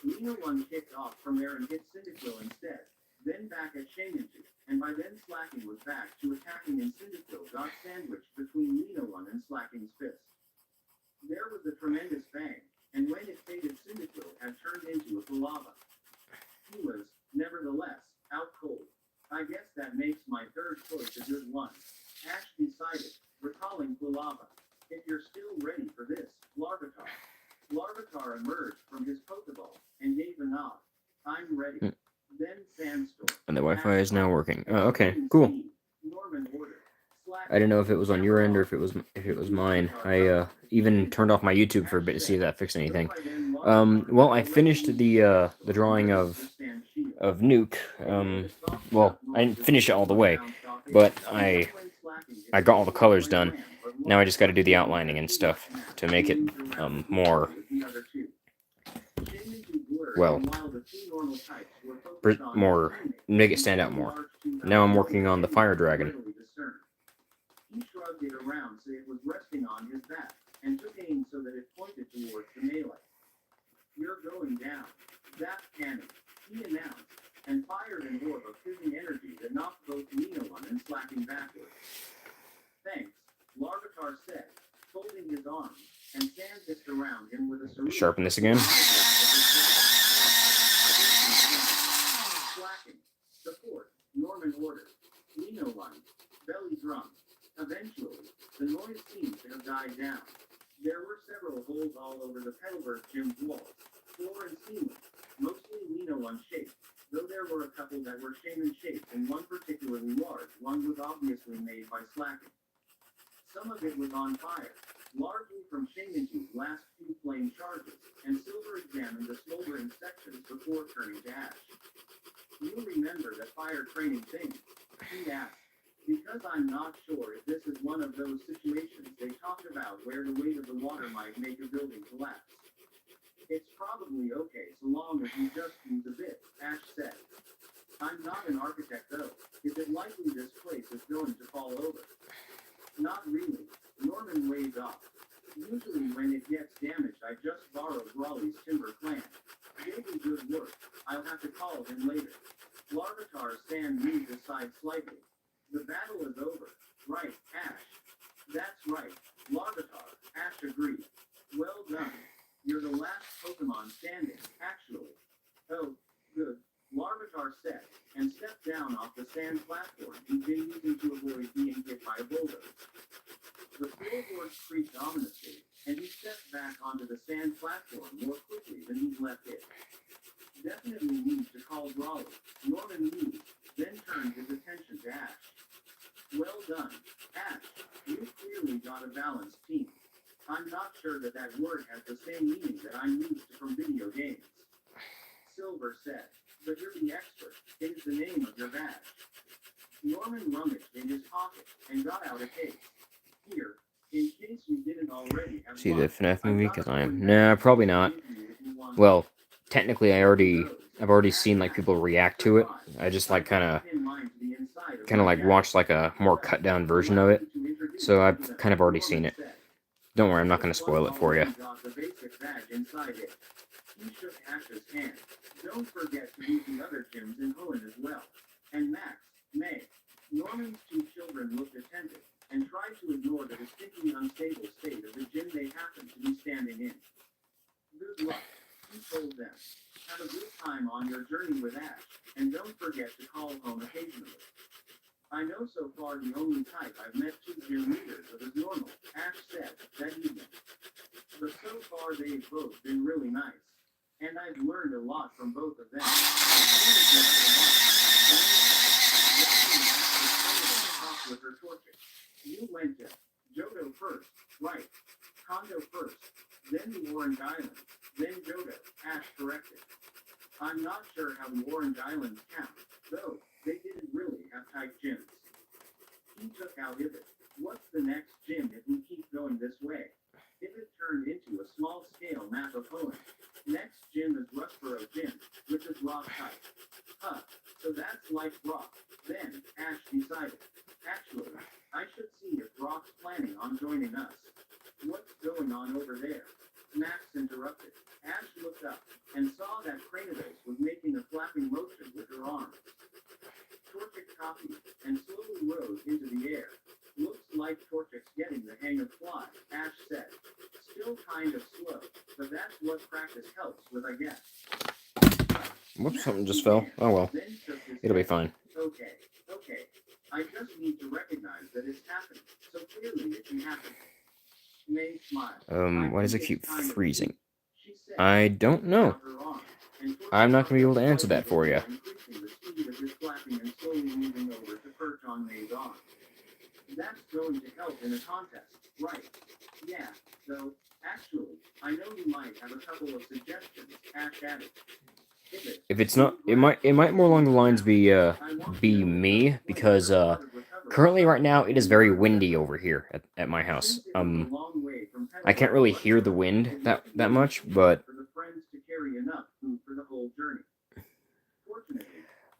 Lino one kicked off from there and hit Cyndaquil instead, then back at Shamantu, and by then Slacking was back to attacking and Cyndaquil got sandwiched between Lino one and Slacking's fist. There was a tremendous bang, and when it faded Cyndaquil had turned into a Palava. He was, nevertheless, out cold. I guess that makes my third choice a good one, Ash decided, recalling Palava. If you're still ready for this, Larvitar. Larvitar emerged from his Pokeball and gave a nod. I'm ready. Then Sandstorm. And the Wi-Fi is now working. Oh, okay, cool. Norman ordered. I didn't know if it was on your end or if it was mine. I even turned off my YouTube for a bit to see if that fixed anything. Well, I finished the drawing of Nuke. Well, I didn't finish it all the way, but I got all the colors done. Now I just got to do the outlining and stuff to make it more, well, make it stand out more. Now I'm working on the Fire Dragon. He shrugged it around so it was resting on his back, and took aim so that it pointed towards the melee. You're going down. Zap cannon, he announced, and fired an orb of fizzing energy that knocked both Lino one and Slacking backwards. Thanks, Larvitar said, folding his arms, and Sand hissed around him with a cerebral... Sharpen this again. Slacking, support, Norman ordered. Lino one, belly drum. Eventually, the noise seemed to have died down. There were several holes all over the Petalburg gym's walls, floor and ceiling, mostly Lino one shaped, though there were a couple that were Shaman shaped and one particularly large one was obviously made by Slacking. Some of it was on fire, largely from Shamantu's last few flame charges, and Silver examined the smoldering sections before turning to ash. You remember that fire training thing? He asked. Because I'm not sure if this is one of those situations they talked about where the weight of the water might make a building collapse. It's probably okay so long as you just use a bit, Ash said. I'm not an architect though. Is it likely this place is going to fall over? Not really. Norman waved off. Usually when it gets damaged I just borrow Raleigh's timber clan. Maybe good work. I'll have to call him later. Larvitar's stand moved aside slightly. The battle is over, right, Ash? That's right, Larvitar, Ash agreed. Well done. You're the last Pokemon standing, actually. Oh, good, Larvitar said, and stepped down off the sand platform he'd been using to avoid being hit by a boulder. The floorboards creaked ominously, and he stepped back onto the sand platform more quickly than he'd left it. Definitely needs to call Raleigh, Norman mused, then turned his attention to Ash. Well done, Ash. You clearly got a balanced team. I'm not sure that word has the same meaning that I'm used to from video games. Silver said, but you're the expert. It is the name of your badge. Norman rummaged in his pocket and got out a case. Here, in case you didn't already have See one, the FNAF movie? Because I am. Nah, Nah, probably not. Well, technically, I've already seen like people react to it. I just like kind of like watched like a more cut down version of it. So I've kind of already seen it. Don't worry, I'm not going to spoil it for you. He shook Ash's hand. Don't forget to use the other gyms in Hoenn as well. And Max, May, Norman's two children looked attentive and tried to ignore the distinctly unstable state of the gym they happened to be standing in. Good luck, he told them. Have a good time on your journey with Ash, and don't forget to call home occasionally. I know so far the only type I've met two gym leaders of is normal, Ash said, that evening. But so far they've both been really nice. And I've learned a lot from both of them. With her torture. You went to Johto first, right? Kondo first, then the Orange Island, then Johto, Ash corrected. I'm not sure how the Orange Islands count, though, they didn't really have type gyms. He took out Ibit. What's the next gym if we keep going this way? Ibit turned into a small-scale map of Poland. Next gym is Rustboro Gym, which is rock type. Huh, so that's like rock. Then, Ash decided. Actually, I should see if Brock's planning on joining us. What's going on over there? Max interrupted. Ash looked up and saw that Kranidos was making a flapping motion with her arms. Torchic copied and slowly rose into the air. Looks like Torchic's getting the hang of fly, Ash said. Still kind of slow, but that's what practice helps with, I guess. Whoops, something just fell. Oh well. It'll be fine. Okay. I just need to recognize that it's happening, so clearly it can happen. May smiled. Why does it keep freezing? I don't know. I'm not gonna be able to answer that for you. That's going to help in a contest, right? Yeah, so, actually, I know you might have a couple of suggestions, Ash added. If it's not, it might more along the lines be me, because currently right now it is very windy over here at my house. I can't really hear the wind that much, but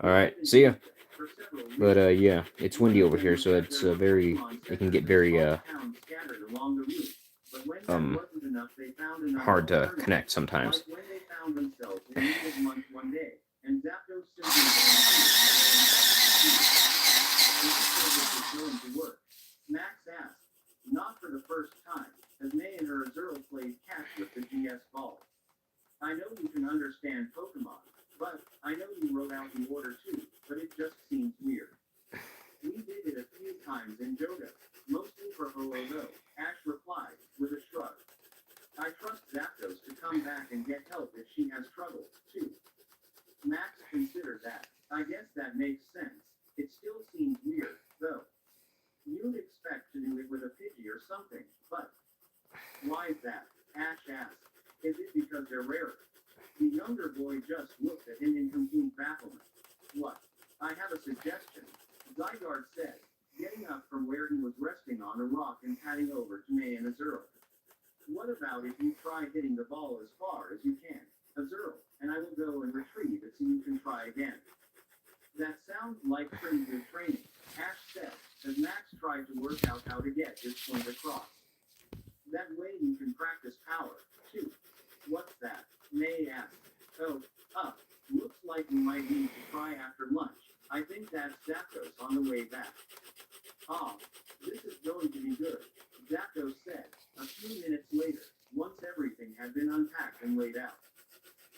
all right, see ya. But yeah, it's windy over here, so it's it can get very hard to connect sometimes. Max asked, not for the first time, as May and her Azurill played catch with the GS ball. I know you can understand Pokemon, but I know you wrote out the order too, but it just seems weird. We did it a few times in Johto, mostly for Ho-Oh, Ash replied, with a shrug. I trust Zapdos to come back and get help if she has trouble, too. Max considered that. I guess that makes sense. It still seems weird, though. You'd expect to do it with a Pidgey or something, but... Why is that? Ash asked. Is it because they're rarer? The younger boy just looked at him in complete bafflement. What? I have a suggestion. Zygarde said, getting up from where he was resting on a rock and padding over to May and Azurill. What about if you try hitting the ball as far as you can, Azurill, and I will go and retrieve it so you can try again. That sounds like pretty good training, Ash said, as Max tried to work out how to get his point across. That way you can practice power, too. What's that? May asked. Oh, looks like we might need to try after lunch. I think that's Zapdos on the way back. This is going to be good, Zapdos said, a few minutes later, once everything had been unpacked and laid out.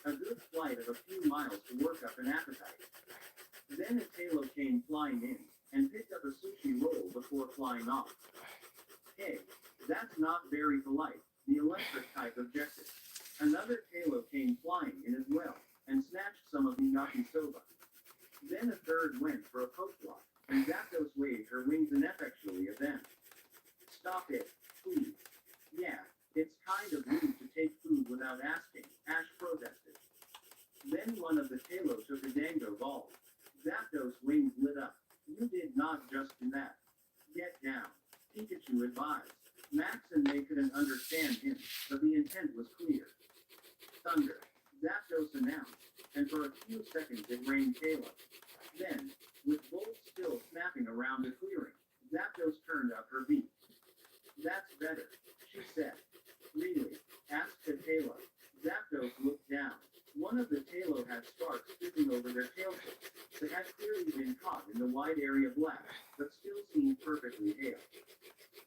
A good flight of a few miles to work up an appetite. Then a Tailo came flying in, and picked up a sushi roll before flying off. Hey, that's not very polite, the electric type objected. Another Tailo came flying in as well, and snatched some of the yakisoba. Then a third went for a poke block, and Zapdos waved her wings ineffectually at them. Stop it, please. Yeah, it's kind of rude to take food without asking, Ash protested. Then one of the Tailo took a dango ball. Zapdos' wings lit up. You did not just do that. Get down, Pikachu advised. Max and May couldn't understand him, but the intent was clear. Thunder, Zapdos announced, and for a few seconds it rained Tailo. Then, with bolts still snapping around the clearing, Zapdos turned up her beak. That's better, she said. Really? Asked the Tailo. Zapdos looked down. One of the Tailo had sparks dripping over their tail tips. They had clearly been caught in the wide area blast, but still seemed perfectly hale.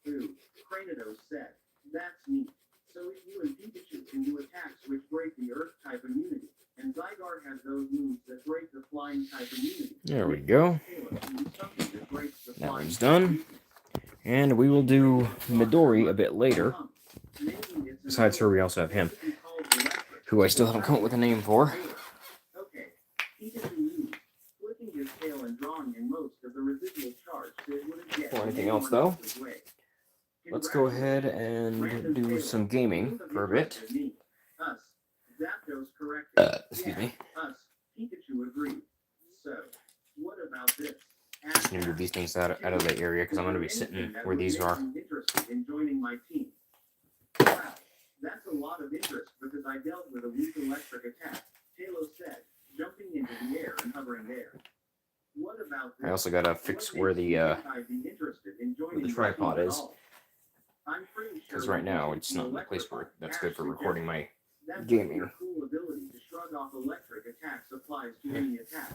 Ooh, Kranidos said. That's neat. So if you and Pikachu can do attacks which break the Earth-type immunity, and Zygarde has those moves that break the flying type immunity. There we go. Taylor can do something that breaks the That flying one's type done. immunity. And we will do Midori a bit later. Maybe it's Besides her, we also have him, It could be called electric. who I still haven't come up with a name for. Okay, Pikachu used flicking his tail and drawing in most of the residual charge so it wouldn't get For in anything else, anyone though, else's way. let's go ahead and do some gaming for a bit. Us, Zapdos corrected. Excuse me. Us, Pikachu agreed. So, what about this? Just need to move these things out of the area because I'm going to be sitting where these are. Interested in joining my team. Wow, that's a lot of interest because I dealt with a weak electric attack, Taylor said, jumping into the air and hovering there. What about this? I also got to fix where the tripod is, because right now it's not in the place where that's good for recording my gaming. Cool ability to shrug off electric attacks applies to any attack.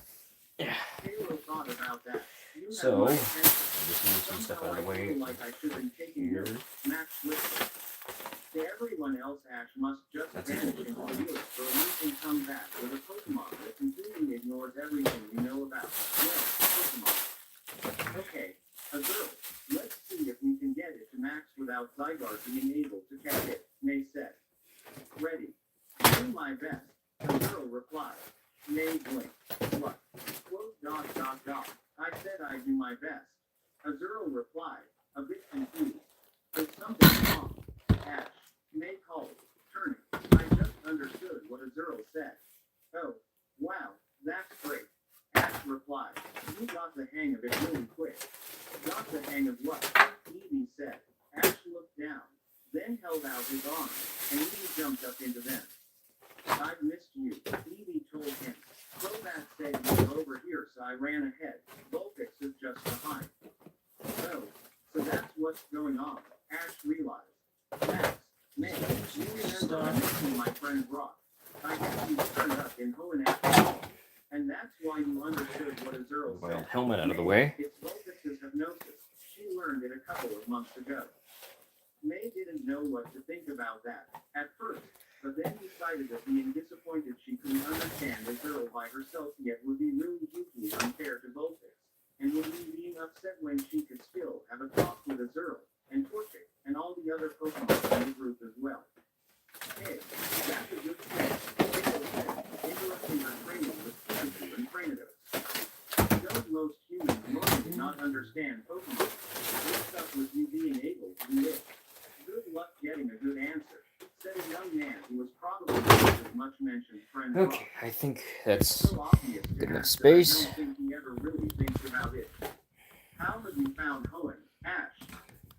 Yeah. Taylor thought about that. So, I just move some stuff out of the way here. To everyone else, Ash must just vanish into the woods so you can come back with a Pokemon that completely ignores everything you know about. Pokemon. Okay, Azurill, let's see if we can get it to max without Zygarde being able to catch it, May said. Ready. Do my best, Azurill replied. May blinked. What? Quote, ... I said I'd do my best. Azurill replied, a bit confused. There's something wrong. Ash, May called, turning. I just understood what Azurill said. Oh, wow, that's great. Ash replied, you got the hang of it really quick. Got the hang of what? Eevee said. Ash looked down, then held out his arms, and Eevee jumped up into them. I've missed you, Eevee told him. Crobat said you were over here, so I ran ahead. Vulpix is just behind. So that's what's going on, Ash realized. Max, May, you remember I mentioned my friend Brock. I guess you turned up in Hoenn after all. And that's why you understood what Azurill said. Helmet out of the way. It's Vulpix's hypnosis. She learned it a couple of months ago. May didn't know what to think about that at first, but then decided that being disappointed she couldn't understand Azurill by herself yet would be really hugely unfair to Vulpix, and would be being upset when she could still have a talk with Azurill and Torchic and all the other Pokemon in the group as well. Hey, that's a good point, Taylor said, interrupting her training with Pikachu and Trainidos. Don't most humans normally not understand Pokemon? What's up with you being able to do it? Good luck getting a good answer, said a young man who was probably his much-mentioned friend. Okay, I think that's So obvious to good enough Ash that space. I don't think he ever really thinks about it. How have you found Hoenn, Ash?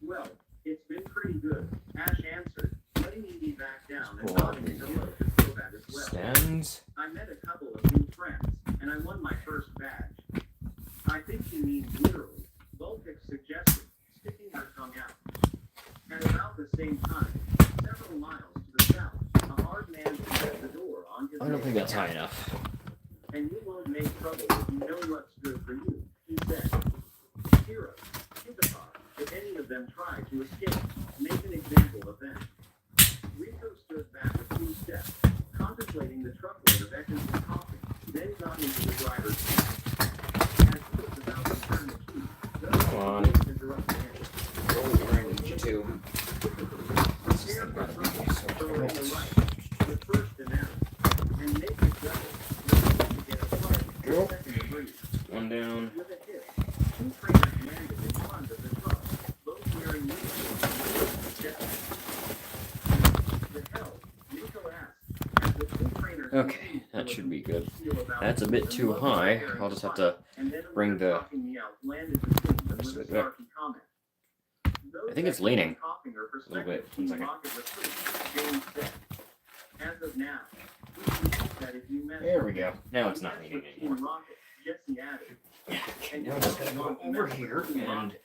Well, it's been pretty good, Ash answered, letting Eevee back down and nodding his hello to Crobat as well. Stands. I met a couple of new friends, and I won my first badge. I think he means literally, Vulpix suggested, sticking her tongue out. At about the same time, several miles to the south, a hard man shut the door on his I don't think that's high enough. And you won't make trouble if you know what's good for you, he said. Hero, Kippitar, if any of them try to escape, make an example of them. Rico stood back a few steps, contemplating the truckload of Ekans and coughing, then got into the driver's seat. As he was about to turn the key, those Come on. interrupted him. Oh, where I need you to. This is not gonna be so perfect. The first announced, and make it double, to get a flight, Go. second degree. One down. With a hit, two trainers landed in front of the truck, both wearing uniforms. The hell, Rico asked, as the two trainers Okay, that should be good. That's a bit too high. I'll just have to bring the rest of it back. I think it's leaning a little bit. 1 second. As of now, There we go. Now it's not leaning anymore. Jesse added. Okay, now I'm just gonna go over here and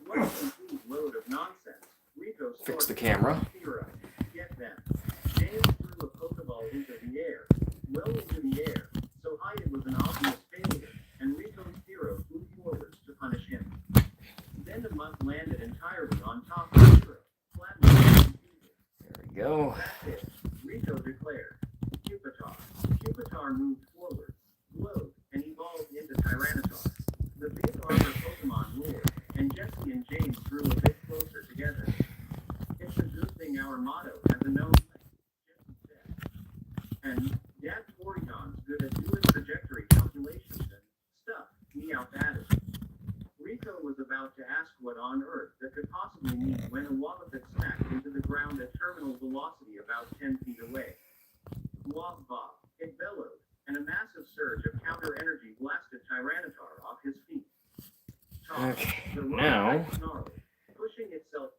What a complete load of nonsense. Rico fix the started camera. to theorize. Get them. James threw a Pokeball into the air, well into the air, so high it was an obvious failure, and Rico's hero flew forwards to punish him. Then the mutt landed entirely on top of the hero, flattening him. there we go. That's it, Rico declared. Cupitar, Pupitar moved forward, glowed, and evolved into Tyranitar. The big armor Pokemon roared, and Jesse and James drew a bit closer together. It's a good thing our motto has a known thing, Jesse said. And Dad Porygon's good at doing trajectory calculations and stuff, Meowth added. Rico was about to ask what on earth that could possibly mean when a Wobbuffet smacked into the ground at terminal velocity about 10 feet away. Wob bob, it bellowed, and a massive surge of counter energy blasted Tyranitar off his feet. Toss, Okay, the now rock snarled, pushing itself.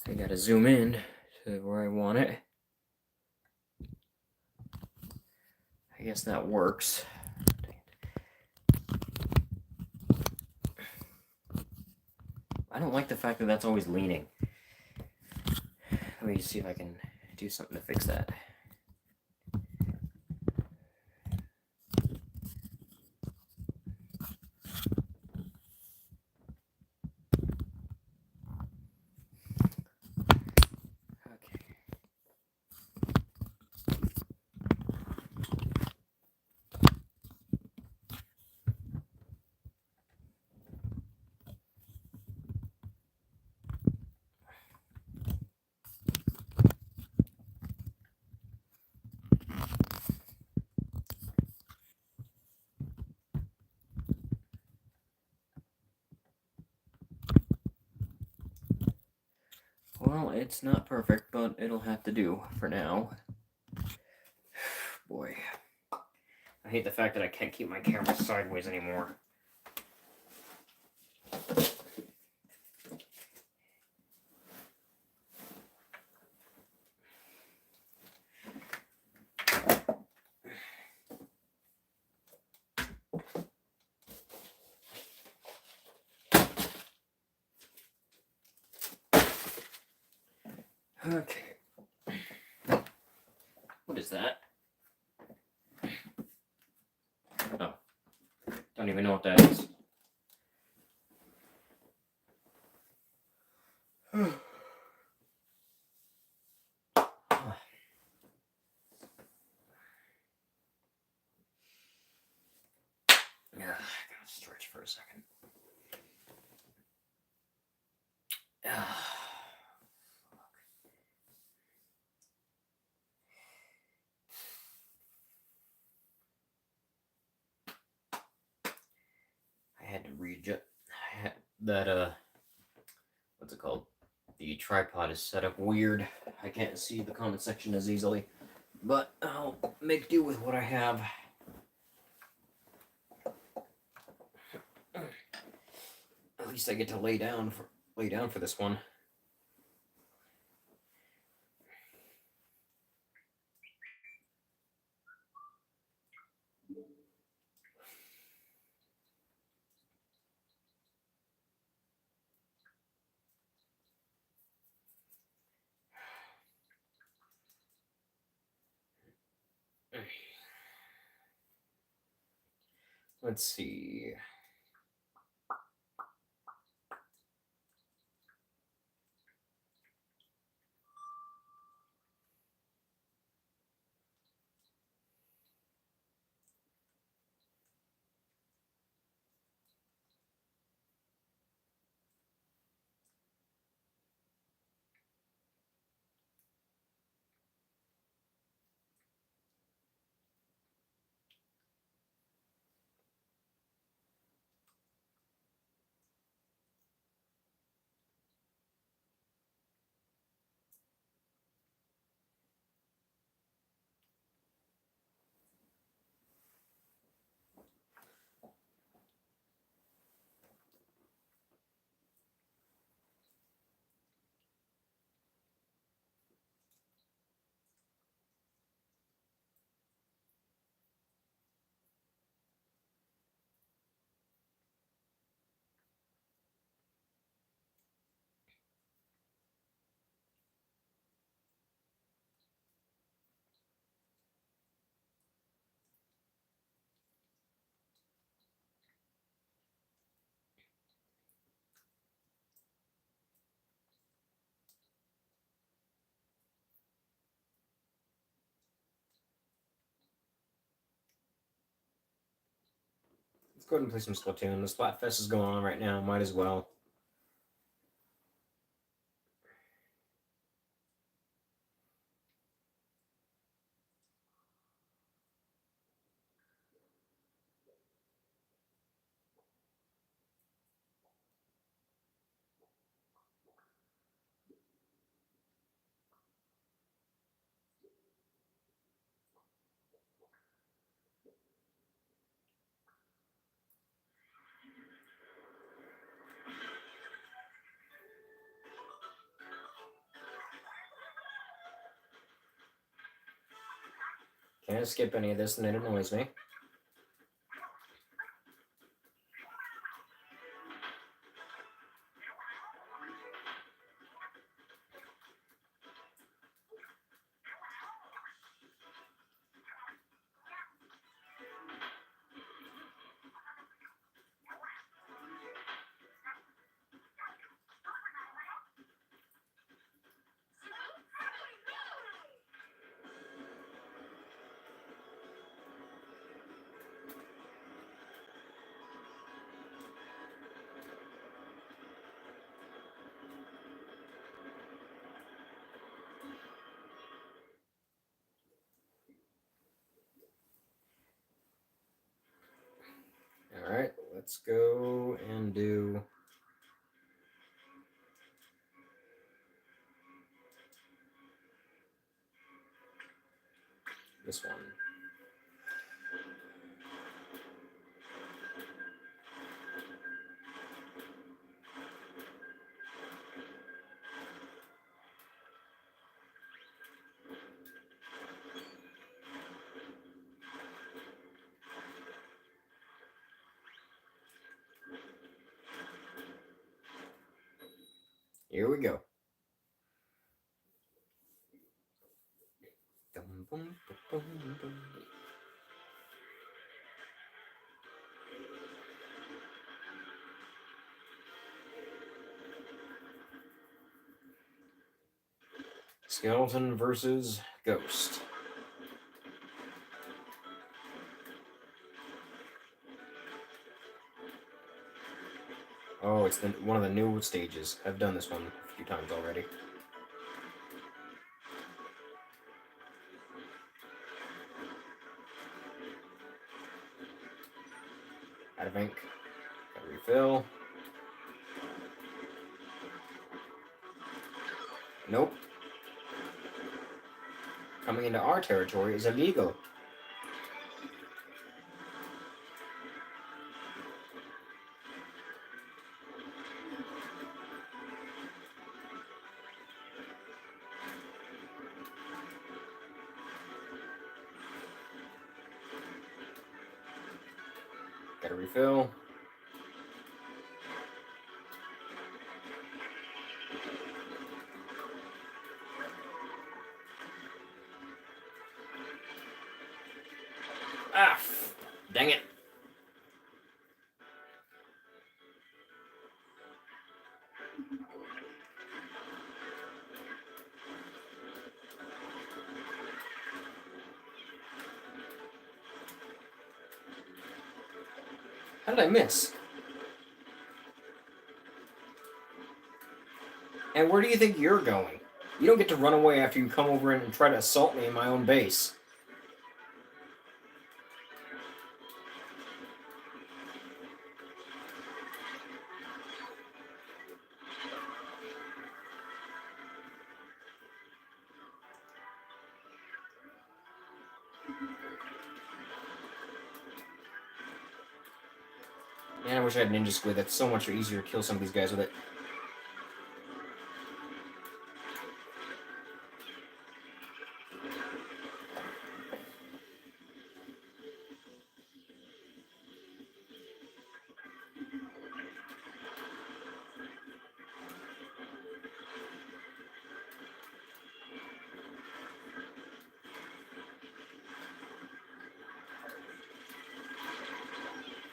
I gotta zoom in to where I want it. I guess that works. I don't like the fact that that's always leaning. Let me see if I can do something to fix that. Well, it's not perfect, but it'll have to do for now. Boy. I hate the fact that I can't keep my camera sideways anymore. Okay. What is that? Oh. Don't even know what that is. Yeah, I gotta stretch for a second. I had to readjust that. What's it called? The tripod is set up weird. I can't see the comment section as easily, but I'll make do with what I have. At least I get to lay down for this one. Let's see. go ahead and play some Splatoon. The Splatfest is going on right now. Might as well. Can't skip any of this and it annoys me. Alright, let's go and do this one. Here we go. Skeleton versus Ghost. Oh, it's one of the new stages. I've done this one a few times already. Out of ink. Gotta refill. Nope. Coming into our territory is illegal. Gotta refill. Ah, dang it. How did I miss? And where do you think you're going? You don't get to run away after you come over and try to assault me in my own base. Man, I wish I had Ninja Squid. That's so much easier to kill some of these guys with it.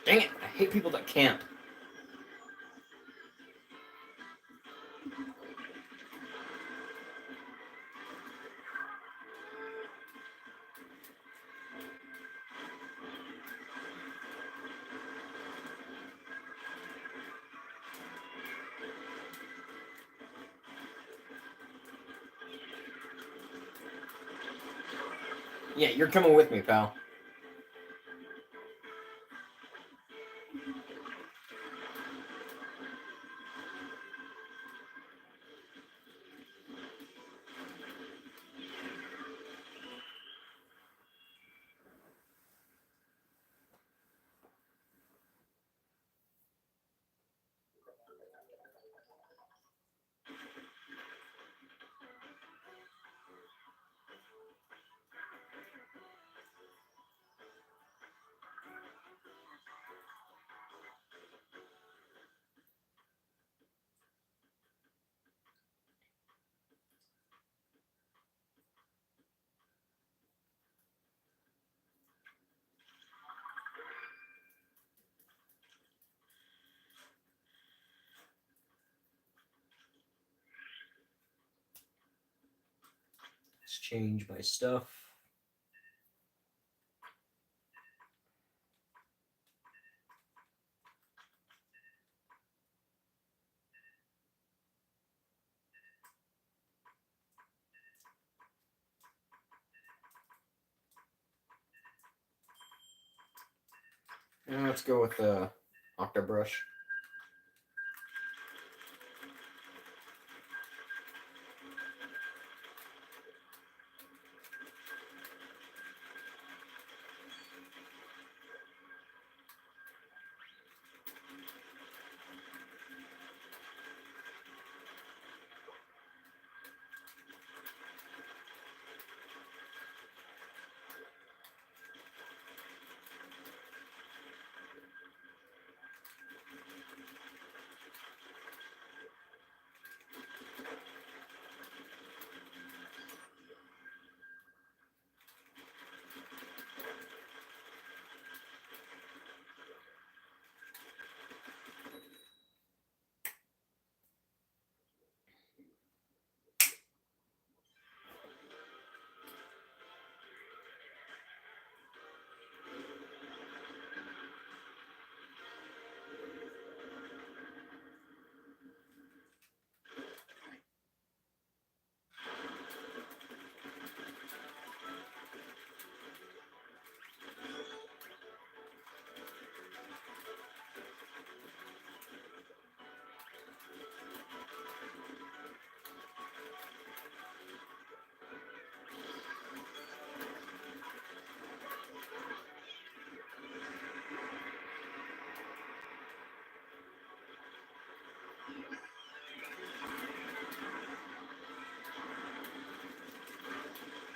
Dang it! I hate people that camp. Yeah, you're coming with me, pal. Let's change my stuff. And let's go with the Octobrush.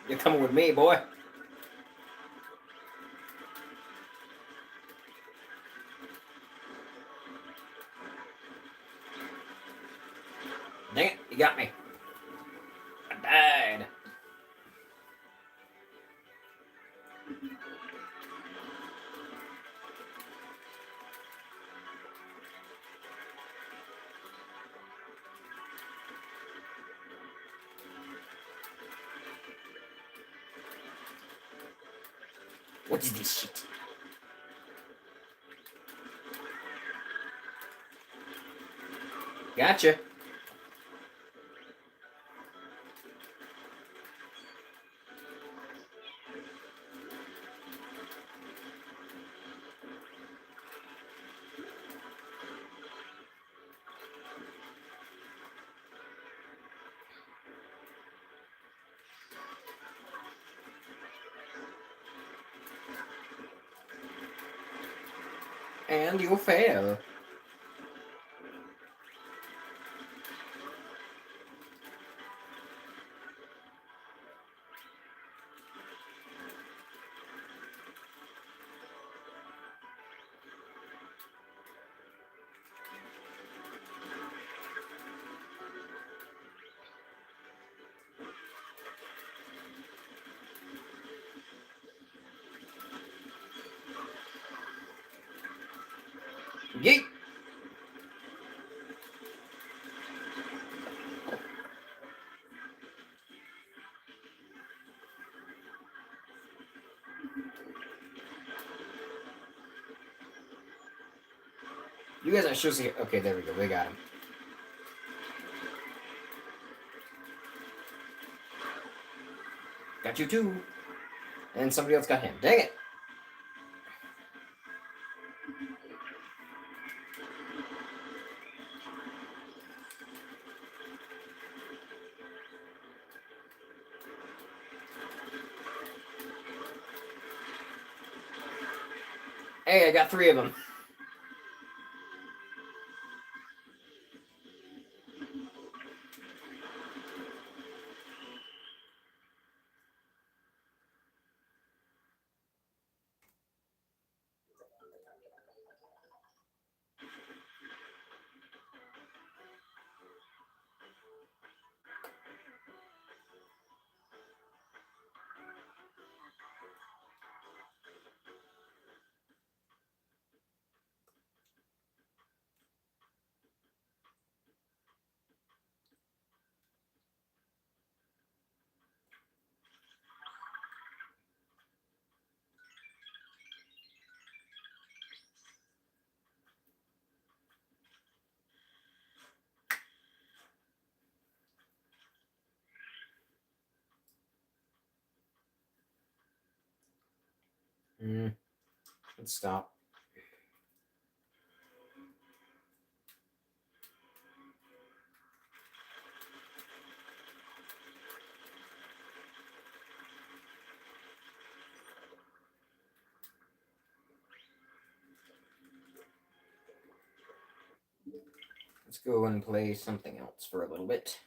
You're coming with me, boy. Dang it, you got me. I died. What is this shit? Gotcha. And you fail. Yeet. You guys are supposed to get... Okay, there we go. We got him. Got you too. And somebody else got him. Dang it! Hey, I got 3 of them. Let's stop. Let's go and play something else for a little bit.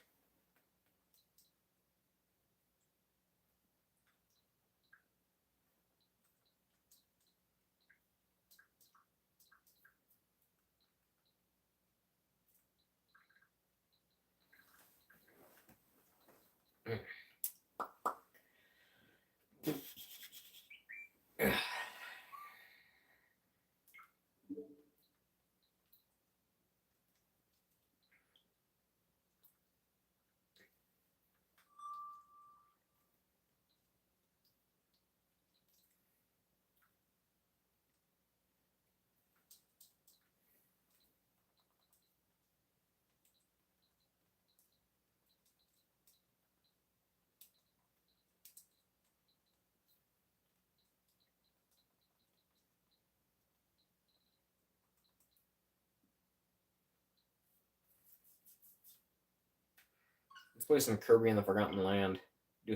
Let's play some Kirby in the Forgotten Land. Do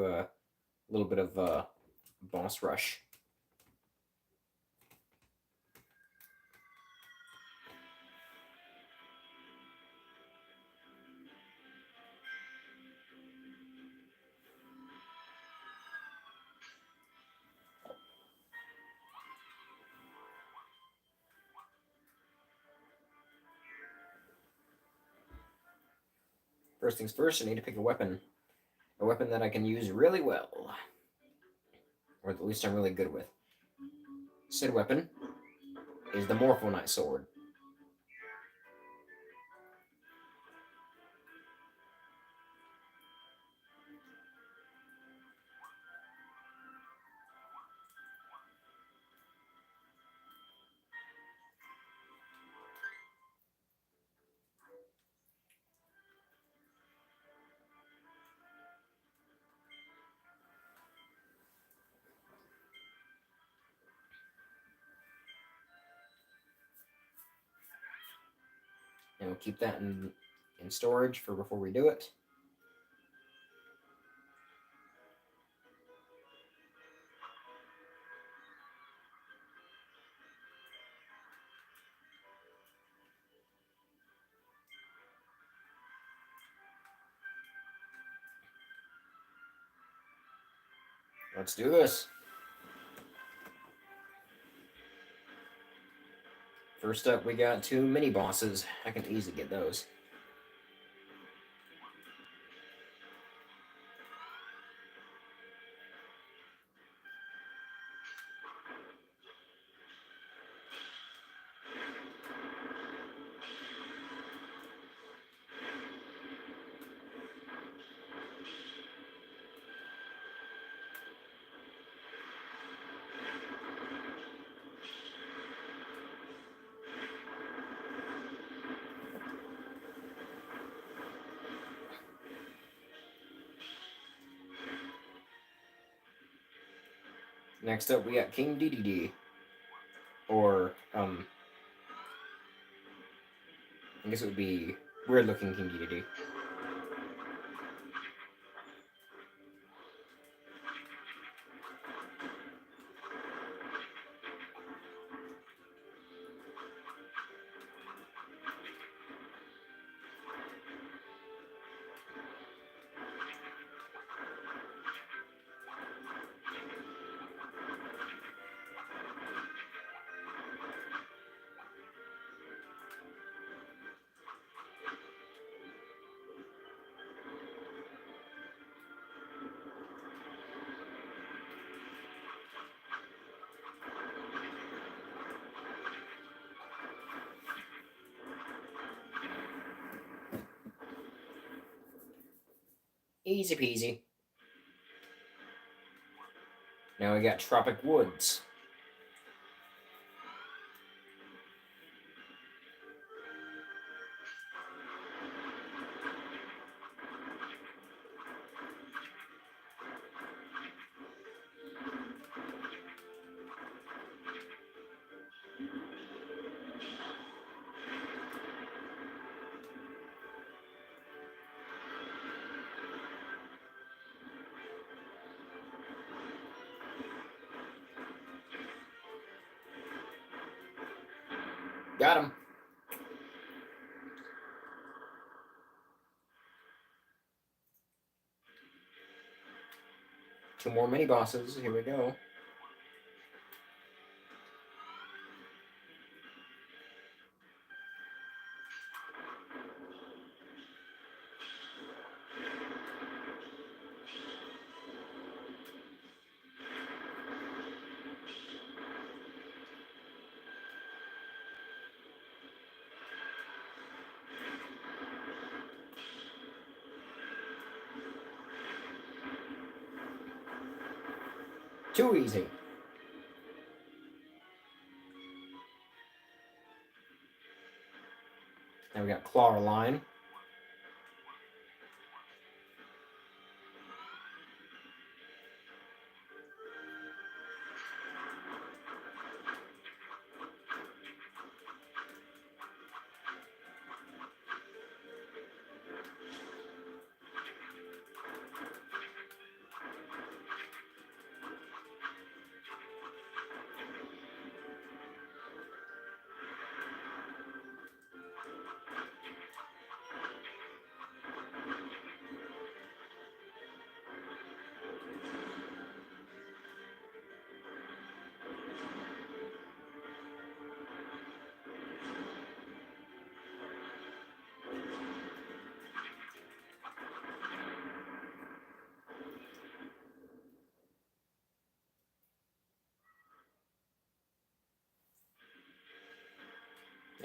a little bit of boss rush. First things first, I need to pick a weapon that I can use really well, or at least I'm really good with. Said weapon is the Morpho Knight sword. And we'll keep that in storage for before we do it. Let's do this. First up, we got 2 mini bosses. I can easily get those. Next up, we got King DDD. Or, I guess it would be weird looking King DDD. Easy peasy. Now we got Tropic Woods. Got him. Two more mini bosses. Here we go. Too easy. Now we got Claw Line.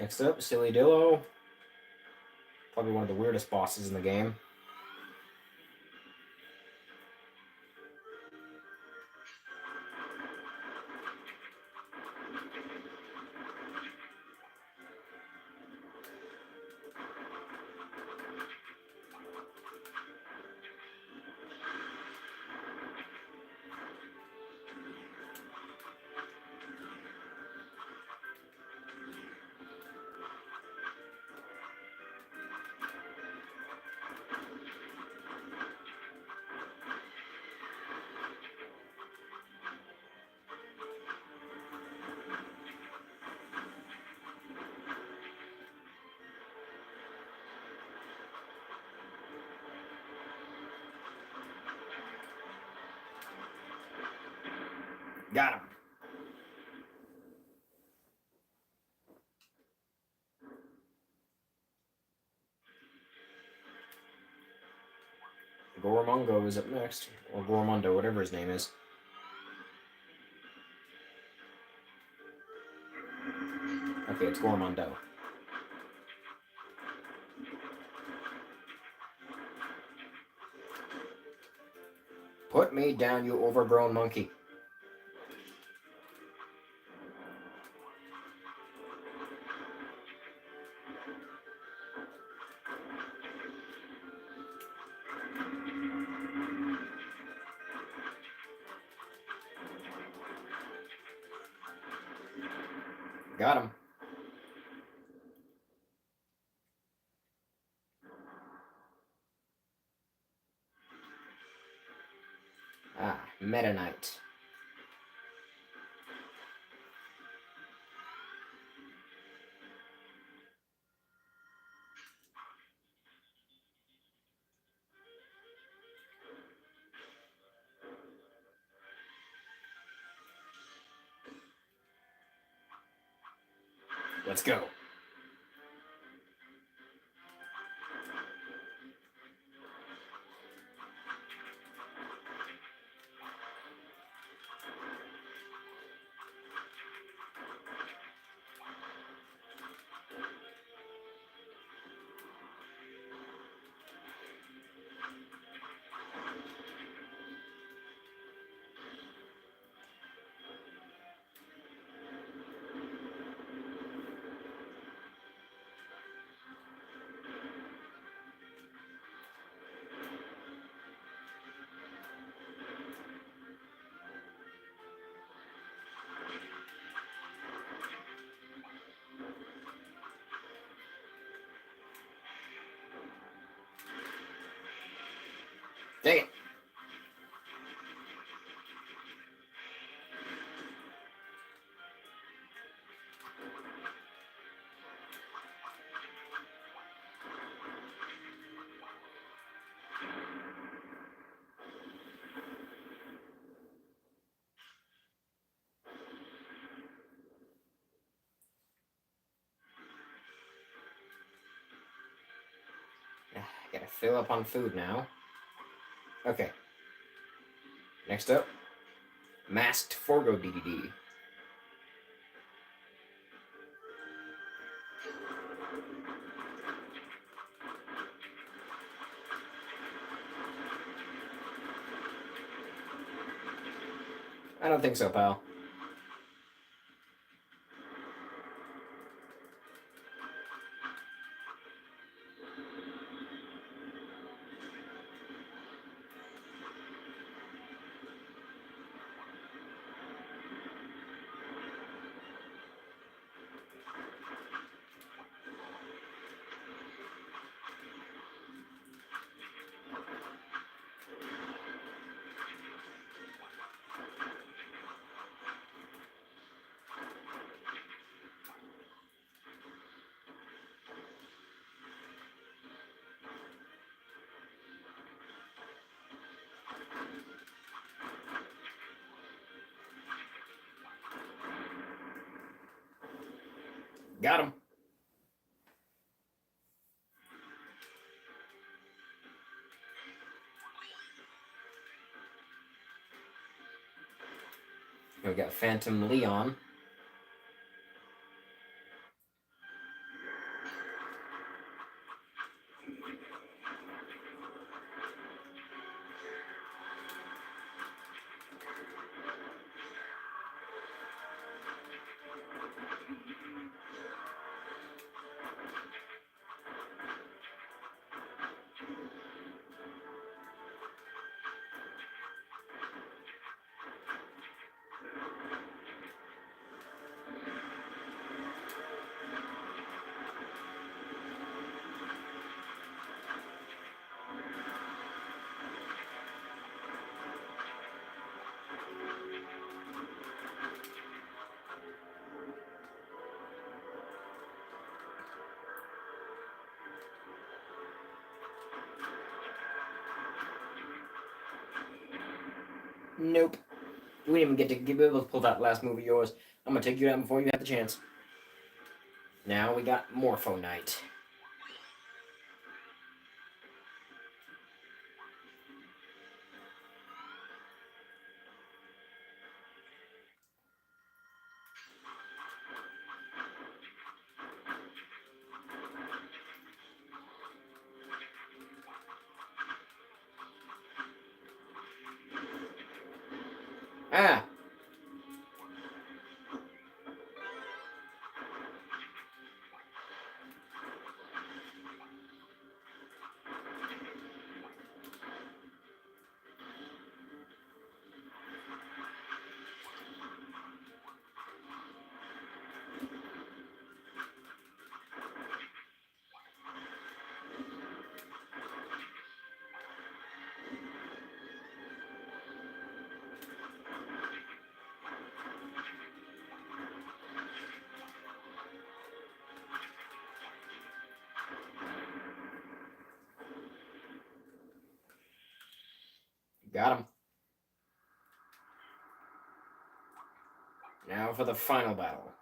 Next up, Silly Dillo. Probably one of the weirdest bosses in the game. Got him. Goromongo is up next. Or Goromondo, whatever his name is. Okay, it's Goromondo. Put me down, you overgrown monkey. Got him. Ah, Meta Knight. Let's go. Dang it. Gotta fill up on food now. Okay. Next up, Masked Forgo DDD. I don't think so, pal. Got him. We got Phantom Leon. Nope. We didn't even get to be able to pull that last move of yours. I'm gonna take you down before you have the chance. Now we got Morpho Knight. Ah! Got him. Now for the final battle.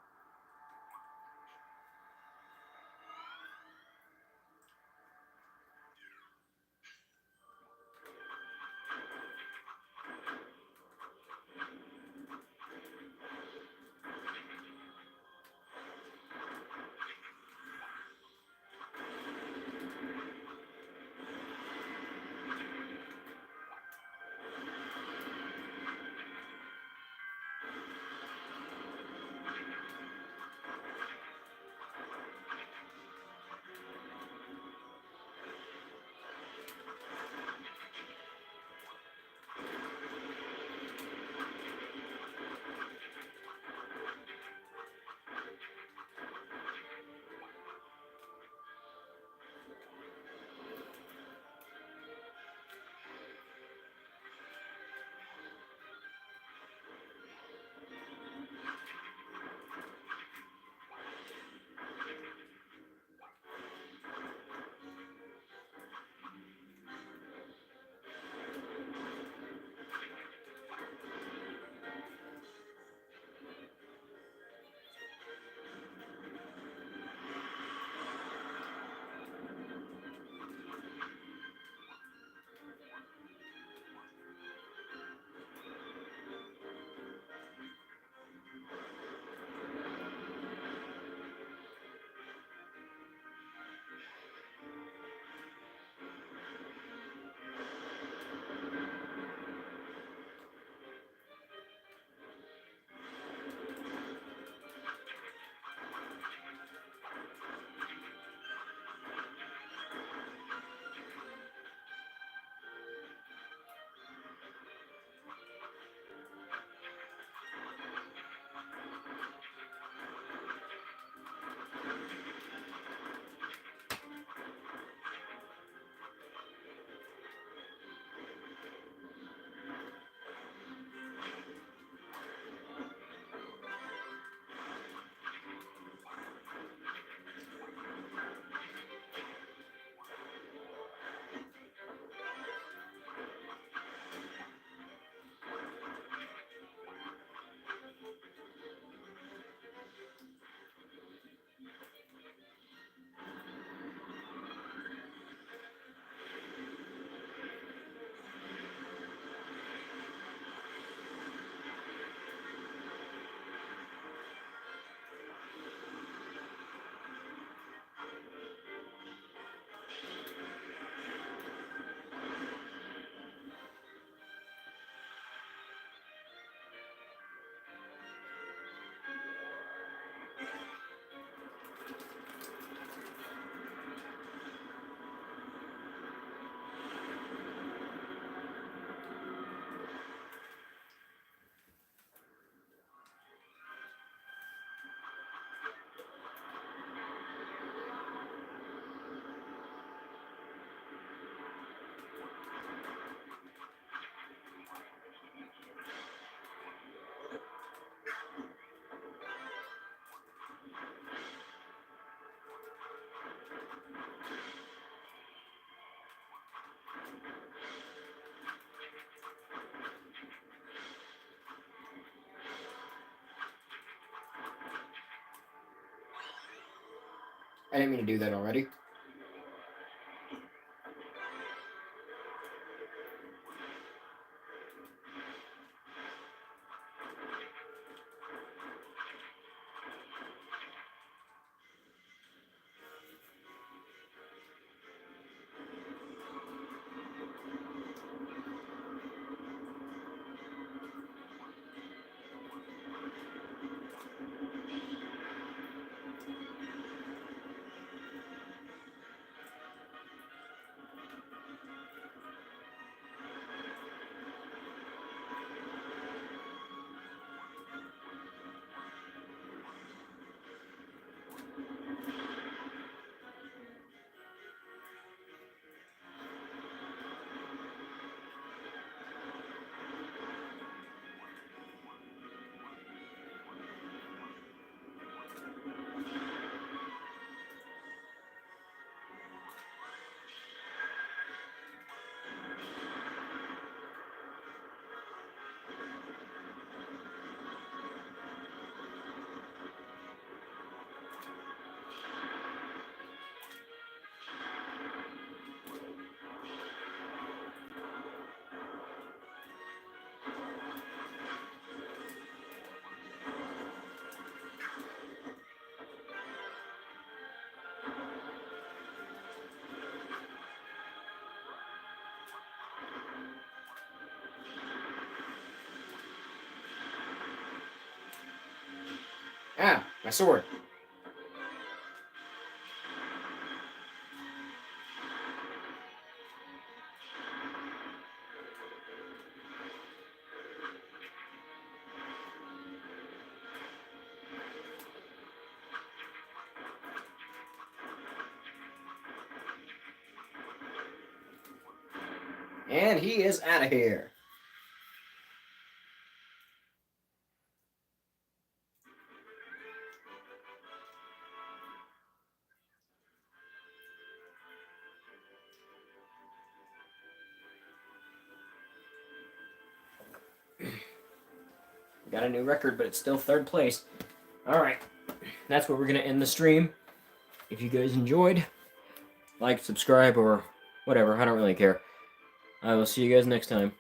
I didn't mean to do that already. Ah, my sword. And he is out of here. Got a new record, but it's still 3rd place. Alright, that's where we're going to end the stream. If you guys enjoyed, like, subscribe, or whatever. I don't really care. I will see you guys next time.